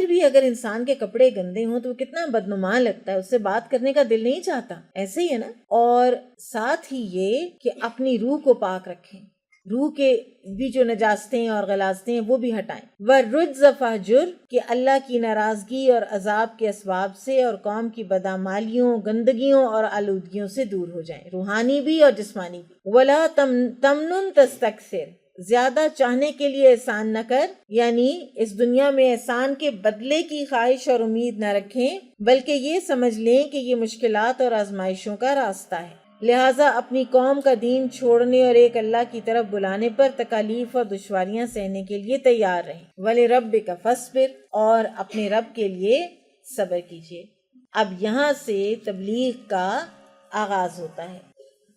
Speaker 1: بھی اگر انسان کے کپڑے گندے ہوں تو وہ کتنا بدنما لگتا ہے، اس سے بات کرنے کا دل نہیں چاہتا، ایسے ہی ہے نا۔ اور ساتھ ہی یہ کہ اپنی روح کو پاک رکھیں، روح کے بھی جو نجاستیں اور غلاظتیں ہیں وہ بھی ہٹائیں۔ وَالرُّجْزَ فَاهْجُرْ، کہ اللہ کی ناراضگی اور عذاب کے اسباب سے اور قوم کی بدعمالیوں، گندگیوں اور آلودگیوں سے دور ہو جائیں، روحانی بھی اور جسمانی بھی۔ وَلَا تَمْنُنْ تَسْتَكْثِرْ، زیادہ چاہنے کے لیے احسان نہ کر، یعنی اس دنیا میں احسان کے بدلے کی خواہش اور امید نہ رکھیں، بلکہ یہ سمجھ لیں کہ یہ مشکلات اور آزمائشوں کا راستہ ہے۔ لہٰذا اپنی قوم کا دین چھوڑنے اور ایک اللہ کی طرف بلانے پر تکالیف اور دشواریاں سہنے کے لیے تیار رہیں۔ وَلِرَبِّكَ فَاصْبِرْ، اور اپنے رب کے لیے صبر کیجیے۔ اب یہاں سے تبلیغ کا آغاز ہوتا ہے۔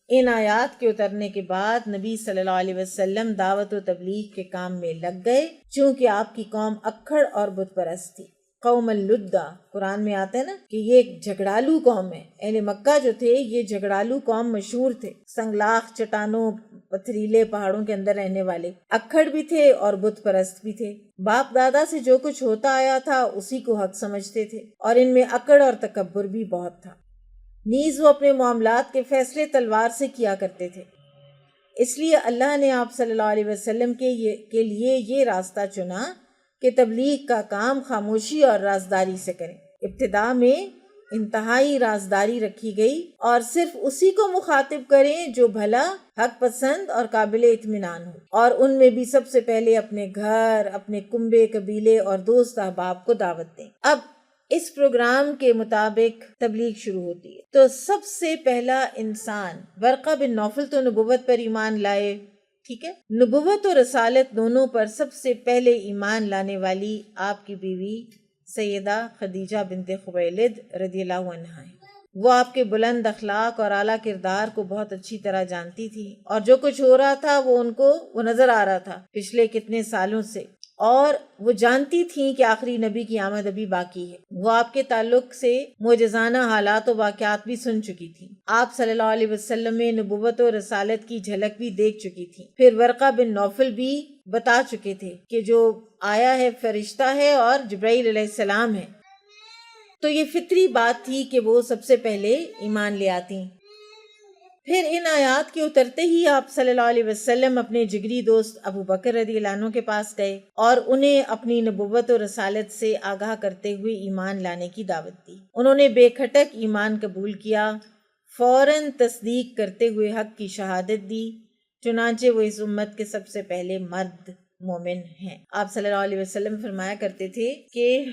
Speaker 1: ان آیات کے اترنے کے بعد نبی صلی اللہ علیہ وسلم دعوت و تبلیغ کے کام میں لگ گئے، چونکہ آپ کی قوم اکھڑ اور بت پرست تھی۔ قوم اللدہ قرآن میں آتا ہے نا کہ یہ ایک جھگڑالو قوم ہے۔ اہل مکہ جو تھے یہ جھگڑالو قوم مشہور تھے، سنگلاخ چٹانوں پتھریلے پہاڑوں کے اندر رہنے والے، اکھڑ بھی تھے اور بت پرست بھی تھے۔ باپ دادا سے جو کچھ ہوتا آیا تھا اسی کو حق سمجھتے تھے اور ان میں اکڑ اور تکبر بھی بہت تھا۔ نیز وہ اپنے معاملات کے فیصلے تلوار سے کیا کرتے تھے۔ اس لیے اللہ نے آپ صلی اللہ علیہ وسلم کے لیے یہ راستہ چنا کہ تبلیغ کا کام خاموشی اور رازداری سے کریں۔ ابتدا میں انتہائی رازداری رکھی گئی اور صرف اسی کو مخاطب کریں جو بھلا، حق پسند اور قابل اطمینان ہو، اور ان میں بھی سب سے پہلے اپنے گھر، اپنے کنبے، قبیلے اور دوست احباب کو دعوت دیں۔ اب اس پروگرام کے مطابق تبلیغ شروع ہوتی ہے تو سب سے پہلا انسان ورقہ بن نوفل تو نبوت پر ایمان لائے، ٹھیک ہے، نبوت اور رسالت دونوں پر سب سے پہلے ایمان لانے والی آپ کی بیوی سیدہ خدیجہ بنت خویلد رضی اللہ عنہا ہے۔ وہ آپ کے بلند اخلاق اور اعلیٰ کردار کو بہت اچھی طرح جانتی تھی اور جو کچھ ہو رہا تھا وہ نظر آ رہا تھا پچھلے کتنے سالوں سے، اور وہ جانتی تھیں کہ آخری نبی کی آمد ابھی باقی ہے۔ وہ آپ کے تعلق سے معجزانہ حالات و واقعات بھی سن چکی تھیں، آپ صلی اللہ علیہ وسلم میں نبوت و رسالت کی جھلک بھی دیکھ چکی تھیں، پھر ورقہ بن نوفل بھی بتا چکے تھے کہ جو آیا ہے فرشتہ ہے اور جبرائیل علیہ السلام ہے، تو یہ فطری بات تھی کہ وہ سب سے پہلے ایمان لے آتی۔ پھر ان آیات کے اترتے ہی آپ صلی اللہ علیہ وسلم اپنے جگری دوست ابو بکر رضی اللہ عنہ کے پاس گئے اور انہیں اپنی نبوت و رسالت سے آگاہ کرتے ہوئے ایمان لانے کی دعوت دی۔ انہوں نے بے کھٹک ایمان قبول کیا، فوراً تصدیق کرتے ہوئے حق کی شہادت دی، چنانچہ وہ اس امت کے سب سے پہلے مرد مومن ہیں۔ آپ صلی اللہ علیہ وسلم فرمایا کرتے تھے کہ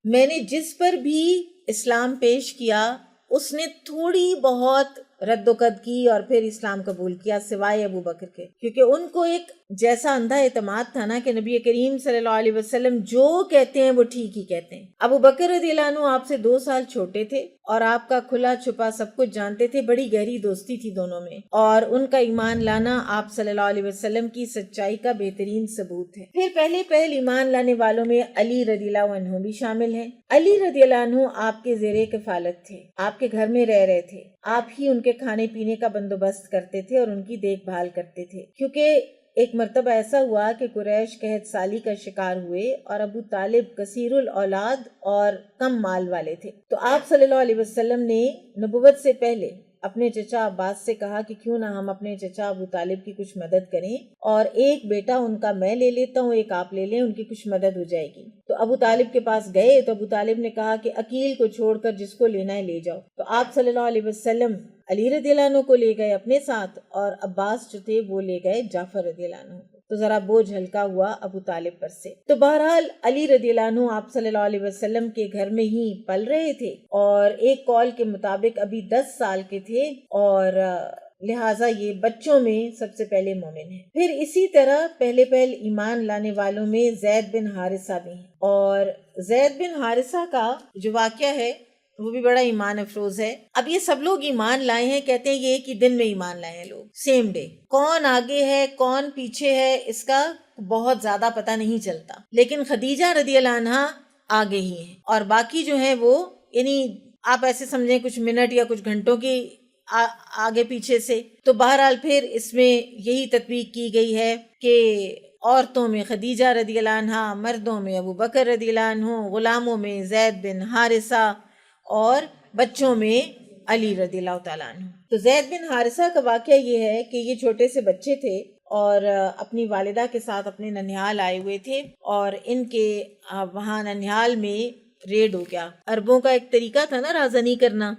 Speaker 1: میں نے جس پر بھی اسلام پیش کیا اس نے تھوڑی بہت رد و قد کی اور پھر اسلام قبول کیا، سوائے ابو بکر کے، کیونکہ ان کو ایک جیسا اندھا اعتماد تھا نا کہ نبی کریم صلی اللہ علیہ وسلم جو کہتے ہیں وہ ٹھیک ہی کہتے ہیں۔ ابو بکر رضی اللہ عنہ آپ سے 2 سال چھوٹے تھے اور آپ کا کھلا چھپا سب کچھ جانتے تھے، بڑی گہری دوستی تھی دونوں میں، اور ان کا ایمان لانا آپ صلی اللہ علیہ وسلم کی سچائی کا بہترین ثبوت ہے۔ پھر پہلے ایمان لانے والوں میں علی رضی اللہ عنہ بھی شامل ہیں۔ علی رضی اللہ عنہ آپ کے زیر کفالت تھے، آپ کے گھر میں رہ رہے تھے، آپ ہی ان کے کھانے پینے کا بندوبست کرتے تھے اور ان کی دیکھ بھال کرتے تھے، کیونکہ ایک مرتبہ ایسا ہوا کہ قریش قحط سالی کا شکار ہوئے اور ابو طالب کثیر الاولاد اور کم مال والے تھے، تو آپ صلی اللہ علیہ وسلم نے نبوت سے پہلے اپنے چچا عباس سے کہا کہ کیوں نہ ہم اپنے چچا ابو طالب کی کچھ مدد کریں، اور ایک بیٹا ان کا میں لے لیتا ہوں، ایک آپ لے لیں، ان کی کچھ مدد ہو جائے گی۔ تو ابو طالب کے پاس گئے تو ابو طالب نے کہا کہ عقیل کو چھوڑ کر جس کو لینا ہے لے جاؤ۔ تو آپ صلی اللہ علیہ وسلم علی رضی اللہ عنہ کو لے گئے اپنے ساتھ، اور عباس جو تھے وہ لے گئے جعفر رضی اللہ عنہ کو، تو ذرا بوجھ ہلکا ہوا ابو طالب پر سے۔ تو بہرحال علی رضی اللہ عنہ آپ صلی اللہ علیہ وسلم کے گھر میں ہی پل رہے تھے، اور ایک قول کے مطابق ابھی 10 سال کے تھے، اور لہٰذا یہ بچوں میں سب سے پہلے مومن ہیں۔ پھر اسی طرح پہلے ایمان لانے والوں میں زید بن حارثہ بھی ہیں، اور زید بن حارثہ کا جو واقعہ ہے وہ بھی بڑا ایمان افروز ہے۔ اب یہ سب لوگ ایمان لائے ہیں، کہتے ہیں یہ ایک ہی دن میں ایمان لائے ہیں لوگ، سیم ڈے۔ کون آگے ہے کون پیچھے ہے اس کا بہت زیادہ پتہ نہیں چلتا، لیکن خدیجہ رضی اللہ عنہا آگے ہی ہیں، اور باقی جو ہیں وہ یعنی آپ ایسے سمجھیں کچھ منٹ یا کچھ گھنٹوں کی آگے پیچھے سے۔ تو بہرحال پھر اس میں یہی تطبیق کی گئی ہے کہ عورتوں میں خدیجہ رضی اللہ عنہا، مردوں میں ابو بکر رضی اللہ عنہ، غلاموں میں زید بن حارثہ، اور بچوں میں علی رضی اللہ تعالیٰ عنہ۔ تو زید بن حارثہ کا واقعہ یہ ہے کہ یہ چھوٹے سے بچے تھے اور اپنی والدہ کے ساتھ اپنے ننیال آئے ہوئے تھے، اور ان کے وہاں ننیال میں ریڈ ہو گیا۔ عربوں کا ایک طریقہ تھا نا رازنی کرنا،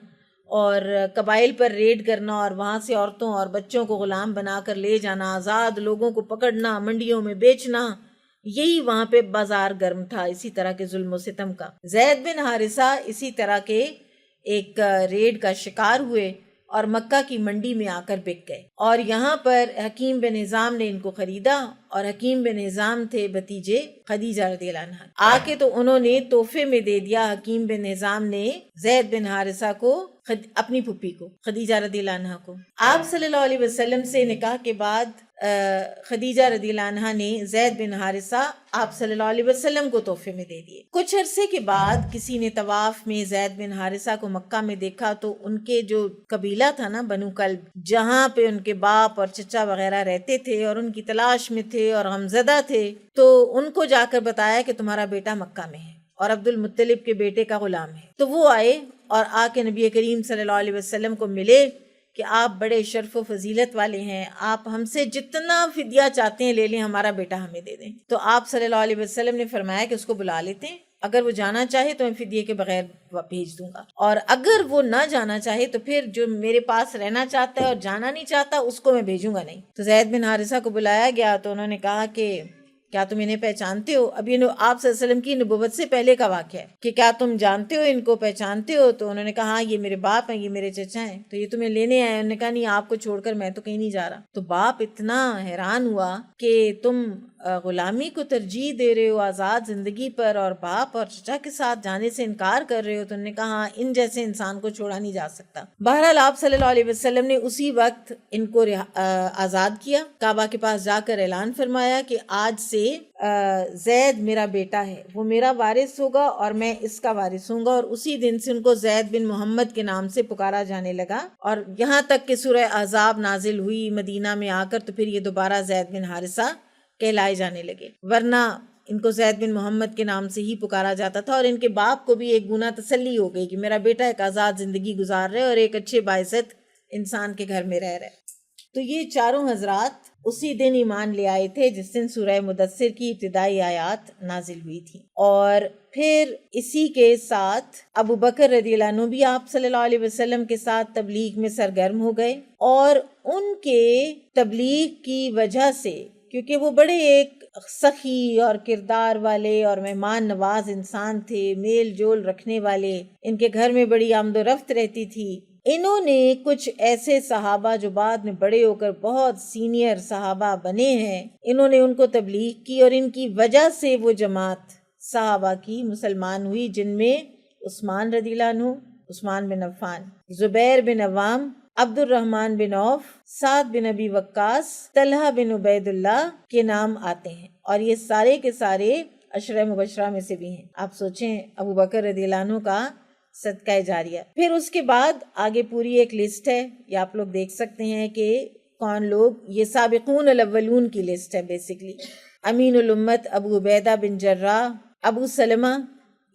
Speaker 1: اور قبائل پر ریڈ کرنا، اور وہاں سے عورتوں اور بچوں کو غلام بنا کر لے جانا، آزاد لوگوں کو پکڑنا، منڈیوں میں بیچنا، یہی وہاں پہ بازار گرم تھا اسی طرح کے ظلم و ستم کا۔ زید بن حارثہ اسی طرح کے ایک ریڈ کا شکار ہوئے اور مکہ کی منڈی میں آ کر بک گئے، اور یہاں پر حکیم بن حزام نے ان کو خریدا، اور حکیم بن حزام تھے بھتیجے خدیجہ رضی اللہ عنہا۔ آ کے تو انہوں نے تحفے میں دے دیا، حکیم بن حزام نے زید بن حارثہ کو، اپنی پھپھی کو، خدیجہ رضی اللہ عنہا کو۔ آپ صلی اللہ علیہ وسلم سے نکاح کے بعد خدیجہ رضی اللہ عنہا نے زید بن حارثہ آپ صلی اللہ علیہ وسلم کو تحفے میں دے دیے۔ کچھ عرصے کے بعد کسی نے طواف میں زید بن حارثہ کو مکہ میں دیکھا، تو ان کے جو قبیلہ تھا نا بنو کلب، جہاں پہ ان کے باپ اور چچا وغیرہ رہتے تھے اور ان کی تلاش میں تھے اور غمزدہ تھے، تو ان کو جا کر بتایا کہ تمہارا بیٹا مکہ میں ہے اور عبد المطلب کے بیٹے کا غلام ہے۔ تو وہ آئے اور آ کے نبی کریم صلی اللہ علیہ وسلم کو ملے کہ آپ بڑے شرف و فضیلت والے ہیں، آپ ہم سے جتنا فدیہ چاہتے ہیں لے لیں، ہمارا بیٹا ہمیں دے دیں۔ تو آپ صلی اللہ علیہ وسلم نے فرمایا کہ اس کو بلا لیتے ہیں، اگر وہ جانا چاہے تو میں فدیے کے بغیر بھیج دوں گا، اور اگر وہ نہ جانا چاہے تو پھر جو میرے پاس رہنا چاہتا ہے اور جانا نہیں چاہتا اس کو میں بھیجوں گا نہیں۔ تو زید بن حارثہ کو بلایا گیا تو انہوں نے کہا کہ کیا تم انہیں پہچانتے ہو؟ اب یہ آپ صلی اللہ علیہ وسلم کی نبوت سے پہلے کا واقعہ ہے کہ کیا تم جانتے ہو ان کو، پہچانتے ہو؟ تو انہوں نے کہا ہاں یہ میرے باپ ہیں، یہ میرے چچا ہیں، تو یہ تمہیں لینے آئے۔ انہوں نے کہا نہیں، آپ کو چھوڑ کر میں تو کہیں نہیں جا رہا۔ تو باپ اتنا حیران ہوا کہ تم غلامی کو ترجیح دے رہے ہو آزاد زندگی پر، اور باپ اور چچا کے ساتھ جانے سے انکار کر رہے ہو۔ تو انہوں نے کہا ہاں، ان جیسے انسان کو چھوڑا نہیں جا سکتا۔ بہرحال آپ صلی اللہ علیہ وسلم نے اسی وقت ان کو آزاد کیا، کعبہ کے پاس جا کر اعلان فرمایا کہ آج سے زید میرا بیٹا ہے، وہ میرا وارث ہوگا اور میں اس کا وارث ہوں گا، اور اسی دن سے ان کو زید بن محمد کے نام سے پکارا جانے لگا، اور یہاں تک کہ سورہ احزاب نازل ہوئی مدینہ میں آ کر، تو پھر یہ دوبارہ زید بن حارثہ کہلائے جانے لگے، ورنہ ان کو زید بن محمد کے نام سے ہی پکارا جاتا تھا۔ اور ان کے باپ کو بھی ایک گنا تسلی ہو گئی کہ میرا بیٹا ایک آزاد زندگی گزار رہے اور ایک اچھے باعزت انسان کے گھر میں رہ رہے۔ تو یہ چاروں حضرات اسی دن ایمان لے آئے تھے جس دن سورہ مدثر کی ابتدائی آیات نازل ہوئی تھی، اور پھر اسی کے ساتھ ابو بکر رضی اللہ عنہ بھی آپ صلی اللہ علیہ وسلم کے ساتھ تبلیغ میں سرگرم ہو گئے، اور ان کے تبلیغ کی وجہ سے، کیونکہ وہ بڑے ایک سخی اور کردار والے اور مہمان نواز انسان تھے، میل جول رکھنے والے، ان کے گھر میں بڑی آمد و رفت رہتی تھی، انہوں نے کچھ ایسے صحابہ جو بعد میں بڑے ہو کر بہت سینئر صحابہ بنے ہیں، انہوں نے ان کو تبلیغ کی، اور ان کی وجہ سے وہ جماعت صحابہ کی مسلمان ہوئی، جن میں عثمان رضی اللہ عنہ، عثمان بن عفان، زبیر بن عوام، عبد الرحمن بن عوف، سعد بن ابی وقاص، طلحہ بن عبید اللہ کے نام آتے ہیں، اور یہ سارے کے سارے عشرہ مبشرہ میں سے بھی ہیں۔ آپ سوچیں ابو بکر رضی اللہ عنہ کا صدقہ جاریہ۔ پھر اس کے بعد آگے پوری ایک لسٹ ہے، یہ آپ لوگ دیکھ سکتے ہیں کہ کون لوگ؟ یہ سابقون الاولون کی لسٹ ہے بیسکلی. امین الامت ابو عبیدہ بن جراح. ابو سلمہ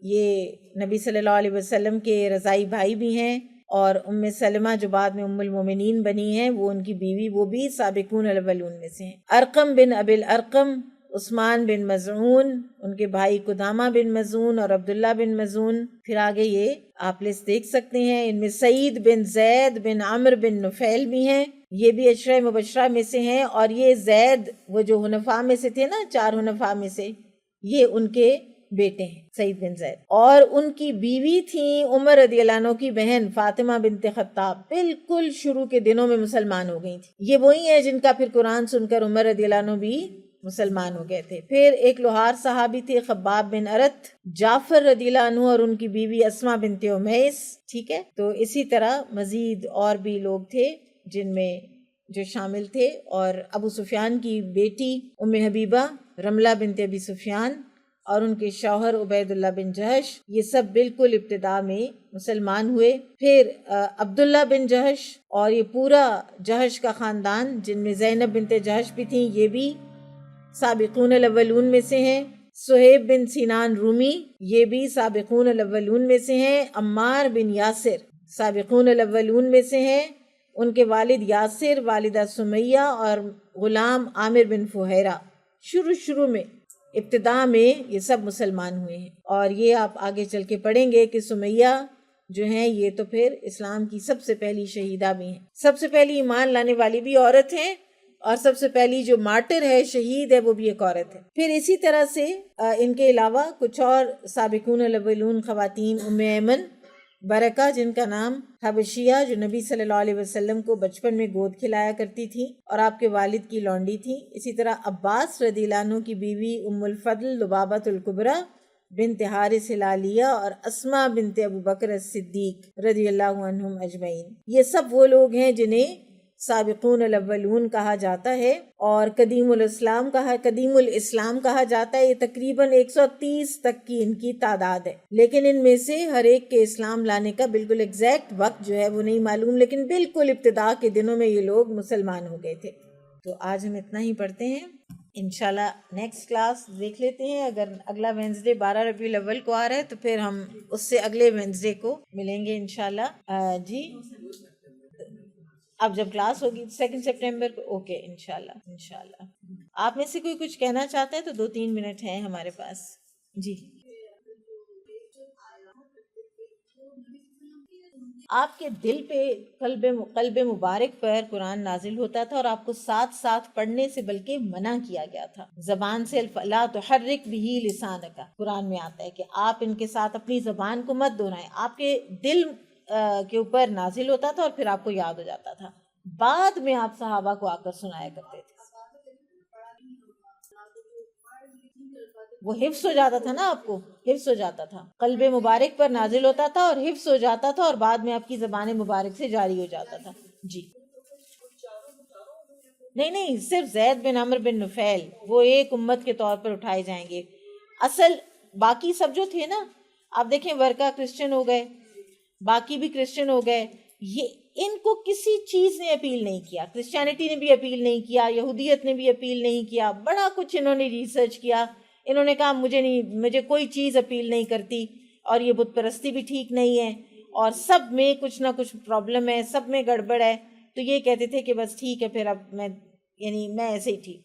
Speaker 1: یہ نبی صلی اللہ علیہ وسلم کے رضائی بھائی بھی ہیں، اور ام سلمہ جو بعد میں ام المومنین بنی ہیں وہ ان کی بیوی، وہ بھی سابقون الاولون میں سے ہیں. ارقم بن ابی الارقم، عثمان بن مظعون، ان کے بھائی قدامہ بن مظعون اور عبداللہ بن مظعون. پھر آگے یہ آپ لسٹ دیکھ سکتے ہیں. ان میں سعید بن زید بن عمر بن نفیل بھی ہیں، یہ بھی عشرہ مبشرہ میں سے ہیں. اور یہ زید وہ جو حنفاء میں سے تھے نا، 4 حنفاء میں سے، یہ ان کے بیٹے ہیں سعید بن زید. اور ان کی بیوی تھیں عمر رضی اللہ عنہ کی بہن فاطمہ بنت خطاب، بالکل شروع کے دنوں میں مسلمان ہو گئی تھی. یہ وہی ہیں جن کا پھر قرآن سن کر عمر رضی اللہ عنہ بھی مسلمان ہو گئے تھے. پھر ایک لوہار صحابی تھے خباب بن ارت، جعفر رضی اللہ عنہ اور ان کی بیوی اسماء بنت امیس. ٹھیک ہے، تو اسی طرح مزید اور بھی لوگ تھے جن میں جو شامل تھے. اور ابو سفیان کی بیٹی ام حبیبہ رملہ بنت ابی سفیان اور ان کے شوہر عبید اللہ بن جہش، یہ سب بالکل ابتدا میں مسلمان ہوئے. پھر عبداللہ بن جہش اور یہ پورا جہش کا خاندان جن میں زینب بنت جہش بھی تھیں، یہ بھی سابقون الاولون میں سے ہیں. صہیب بن سینان رومی، یہ بھی سابقون الاولون میں سے ہیں. عمار بن یاسر سابقون الاولون میں سے ہیں. ان کے والد یاسر، والدہ سمیہ اور غلام عامر بن فہیرہ شروع میں ابتدا میں یہ سب مسلمان ہوئے ہیں. اور یہ آپ آگے چل کے پڑھیں گے کہ سمیہ جو ہیں یہ تو پھر اسلام کی سب سے پہلی شہیدہ بھی ہیں، سب سے پہلی ایمان لانے والی بھی عورت ہیں، اور سب سے پہلی جو مارٹر ہے، شہید ہے، وہ بھی ایک عورت ہے. پھر اسی طرح سے ان کے علاوہ کچھ اور سابقون الاولون خواتین، ام ایمن برکہ جن کا نام حبشیہ، جو نبی صلی اللہ علیہ وسلم کو بچپن میں گود کھلایا کرتی تھی اور آپ کے والد کی لونڈی تھی. اسی طرح عباس رضی اللہ عنہ کی بیوی ام الفضل لبابۃ الکبریٰ بنت حارث ہلالیہ اور اسماء بنت ابو بکر الصدیق رضی اللہ عنہم اجمعین. یہ سب وہ لوگ ہیں جنہیں سابقون الاولون کہا جاتا ہے اور قدیم الاسلام کہا جاتا ہے. یہ تقریباً 130 تک کی ان کی تعداد ہے، لیکن ان میں سے ہر ایک کے اسلام لانے کا بالکل ایگزیکٹ وقت جو ہے وہ نہیں معلوم، لیکن بالکل ابتدا کے دنوں میں یہ لوگ مسلمان ہو گئے تھے. تو آج ہم اتنا ہی پڑھتے ہیں. انشاءاللہ نیکسٹ کلاس دیکھ لیتے ہیں. اگر اگلا وینزڈے 12 ربیع الاول کو آ رہا ہے تو پھر ہم اس سے اگلے وینزڈے کو ملیں گے انشاءاللہ. جی اب جب کلاس ہوگی 2 سپٹمبر کو، اوکے انشاءاللہ. آپ میں سے کوئی کچھ کہنا چاہتا ہے تو 2-3 منٹ ہیں ہمارے پاس. جی، آپ کے دل پہ قلب مبارک پر قرآن نازل ہوتا تھا اور آپ کو ساتھ ساتھ پڑھنے سے بلکہ منع کیا گیا تھا. زبان سے لا تحرک بہ لسانک، قرآن میں آتا ہے کہ آپ ان کے ساتھ اپنی زبان کو مت دہرائیں. آپ کے دل کے اوپر نازل ہوتا تھا اور پھر آپ کو یاد ہو جاتا تھا. بعد میں آپ صحابہ کو آ کر سنایا کرتے تھے. وہ حفظ ہو جاتا تھا نا، آپ کو حفظ ہو جاتا تھا، قلب مبارک پر نازل ہوتا تھا اور حفظ ہو جاتا تھا اور بعد میں آپ کی زبان مبارک سے جاری ہو جاتا تھا. جی نہیں، صرف زید بن عمر بن نفیل وہ ایک امت کے طور پر اٹھائے جائیں گے. اصل باقی سب جو تھے نا، آپ دیکھیں ورقہ کرسچن ہو گئے، باقی بھی کرسچن ہو گئے، یہ ان کو کسی چیز نے اپیل نہیں کیا. کرسچینٹی نے بھی اپیل نہیں کیا، یہودیت نے بھی اپیل نہیں کیا. بڑا کچھ انہوں نے ریسرچ کیا. انہوں نے کہا مجھے کوئی چیز اپیل نہیں کرتی، اور یہ بت پرستی بھی ٹھیک نہیں ہے، اور سب میں کچھ نہ کچھ پرابلم ہے، سب میں گڑبڑ ہے. تو یہ کہتے تھے کہ بس ٹھیک ہے، پھر اب میں ایسے ہی ٹھیک.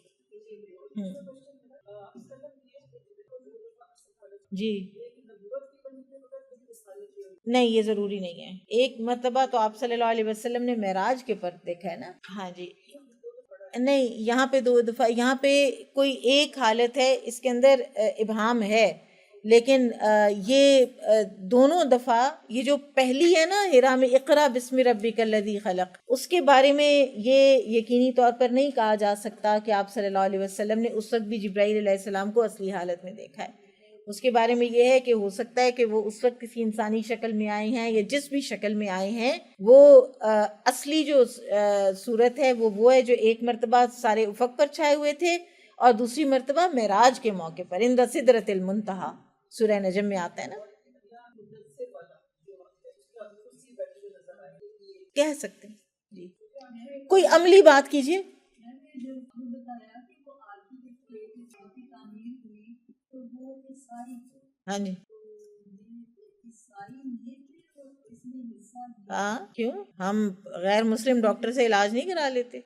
Speaker 1: جی نہیں، یہ ضروری نہیں ہے. ایک مرتبہ تو آپ صلی اللہ علیہ وسلم نے معراج کے پر دیکھا ہے نا. ہاں جی، نہیں، یہاں پہ 2 دفعہ، یہاں پہ کوئی ایک حالت ہے، اس کے اندر ابہام ہے، لیکن یہ دونوں دفعہ، یہ جو پہلی ہے نا ہرا میں اقرا بسم ربک الذی خلق، اس کے بارے میں یہ یقینی طور پر نہیں کہا جا سکتا کہ آپ صلی اللہ علیہ وسلم نے اس وقت بھی جبرائیل علیہ السلام کو اصلی حالت میں دیکھا ہے. اس کے بارے میں یہ ہے کہ ہو سکتا ہے کہ وہ اس وقت کسی انسانی شکل میں آئے ہیں، یا جس بھی شکل میں آئے ہیں وہ اصلی جو صورت ہے وہ ہے جو ایک مرتبہ سارے افق پر چھائے ہوئے تھے، اور دوسری مرتبہ معراج کے موقع پر عند سدرۃ المنتہا، سورہ نجم میں آتا ہے نا. کہہ سکتے ہیں جی. کوئی عملی بات کیجیے. ہاں جی. ہاں کیوں ہم غیر مسلم ڈاکٹر سے علاج نہیں کرا لیتے؟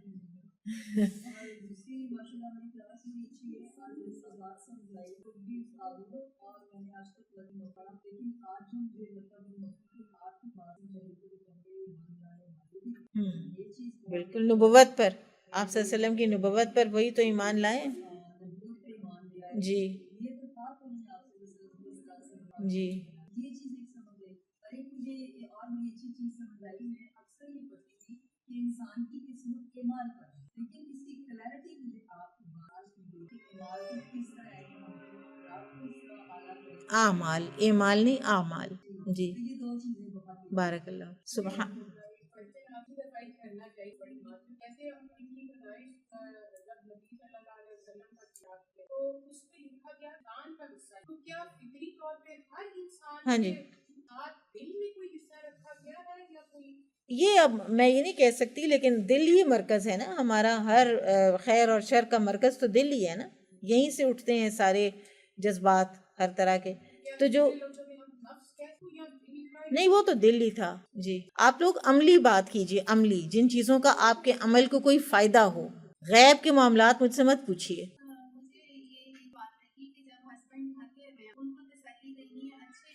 Speaker 1: بالکل نبوت پر، آپ صلی اللہ علیہ وسلم کی نبوت پر وہی تو ایمان لائے. جی جی اعمال، اعمال نہیں اعمال. جی بارک اللہ. سبحان ہاں جی. یہ اب میں یہ نہیں کہہ سکتی، لیکن دل ہی مرکز ہے نا ہمارا، ہر خیر اور شر کا مرکز تو دل ہی ہے نا، یہیں سے اٹھتے ہیں سارے جذبات ہر طرح کے. تو جو نہیں وہ تو دل ہی تھا. جی آپ لوگ عملی بات کیجیے، عملی جن چیزوں کا آپ کے عمل کو کوئی فائدہ ہو. غیب کے معاملات مجھ سے مت پوچھیے.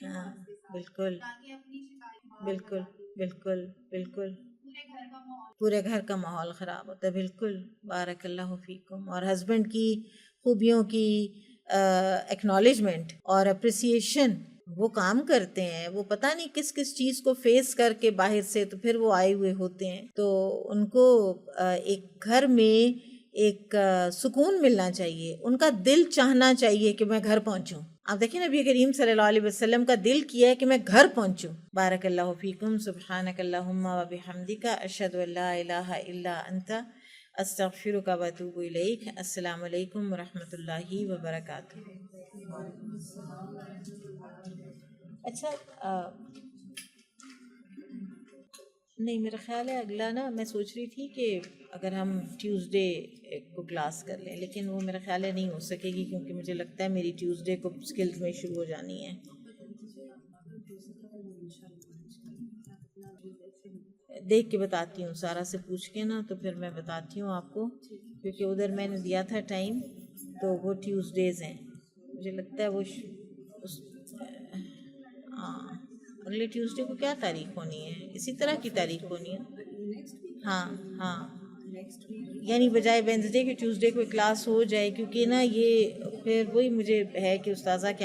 Speaker 1: ہاں بالکل بالکل بالکل بالکل. پورے گھر کا ماحول خراب ہوتا ہے. بالکل بارک اللہ فیکم. اور ہسبینڈ کی خوبیوں کی ایکنالجمنٹ اور اپریسیشن وہ کام کرتے ہیں، وہ پتہ نہیں کس کس چیز کو فیس کر کے باہر سے تو پھر وہ آئے ہوئے ہوتے ہیں. تو ان کو ایک گھر میں ایک سکون ملنا چاہیے، ان کا دل چاہنا چاہیے کہ میں گھر پہنچوں. آپ دیکھیں نبی کریم صلی اللہ علیہ وسلم کا دل کیا ہے کہ میں گھر پہنچوں. بارک اللہ فیکم. سبحانک اللہم و بحمدک، اشہد ان لا الہ الا انت، استغفرک و اتوب الیک. السلام علیکم ورحمۃ اللہ وبرکاتہ. اچھا نہیں میرا خیال ہے اگلا نا، میں سوچ رہی تھی کہ اگر ہم ٹیوزڈے کو کلاس کر لیں، لیکن وہ میرا خیال ہے نہیں ہو سکے گی، کیونکہ مجھے لگتا ہے میری ٹیوزڈے کو اسکلز میں شروع ہو جانی ہے. دیکھ کے بتاتی ہوں، سارا سے پوچھ کے نا تو پھر میں بتاتی ہوں آپ کو، کیونکہ ادھر میں نے دیا تھا ٹائم تو وہ ٹیوزڈیز ہیں. مجھے لگتا ہے وہ ہاں اگلے ٹیوزڈے کو کیا تاریخ ہونی ہے؟ اسی طرح کی تاریخ ہونی ہے. ہاں ہاں یعنی بجائے وینسڈے کے ٹیوزڈے کو کلاس ہو جائے، کیونکہ نا یہ پھر وہی مجھے ہے کہ استاذہ کیا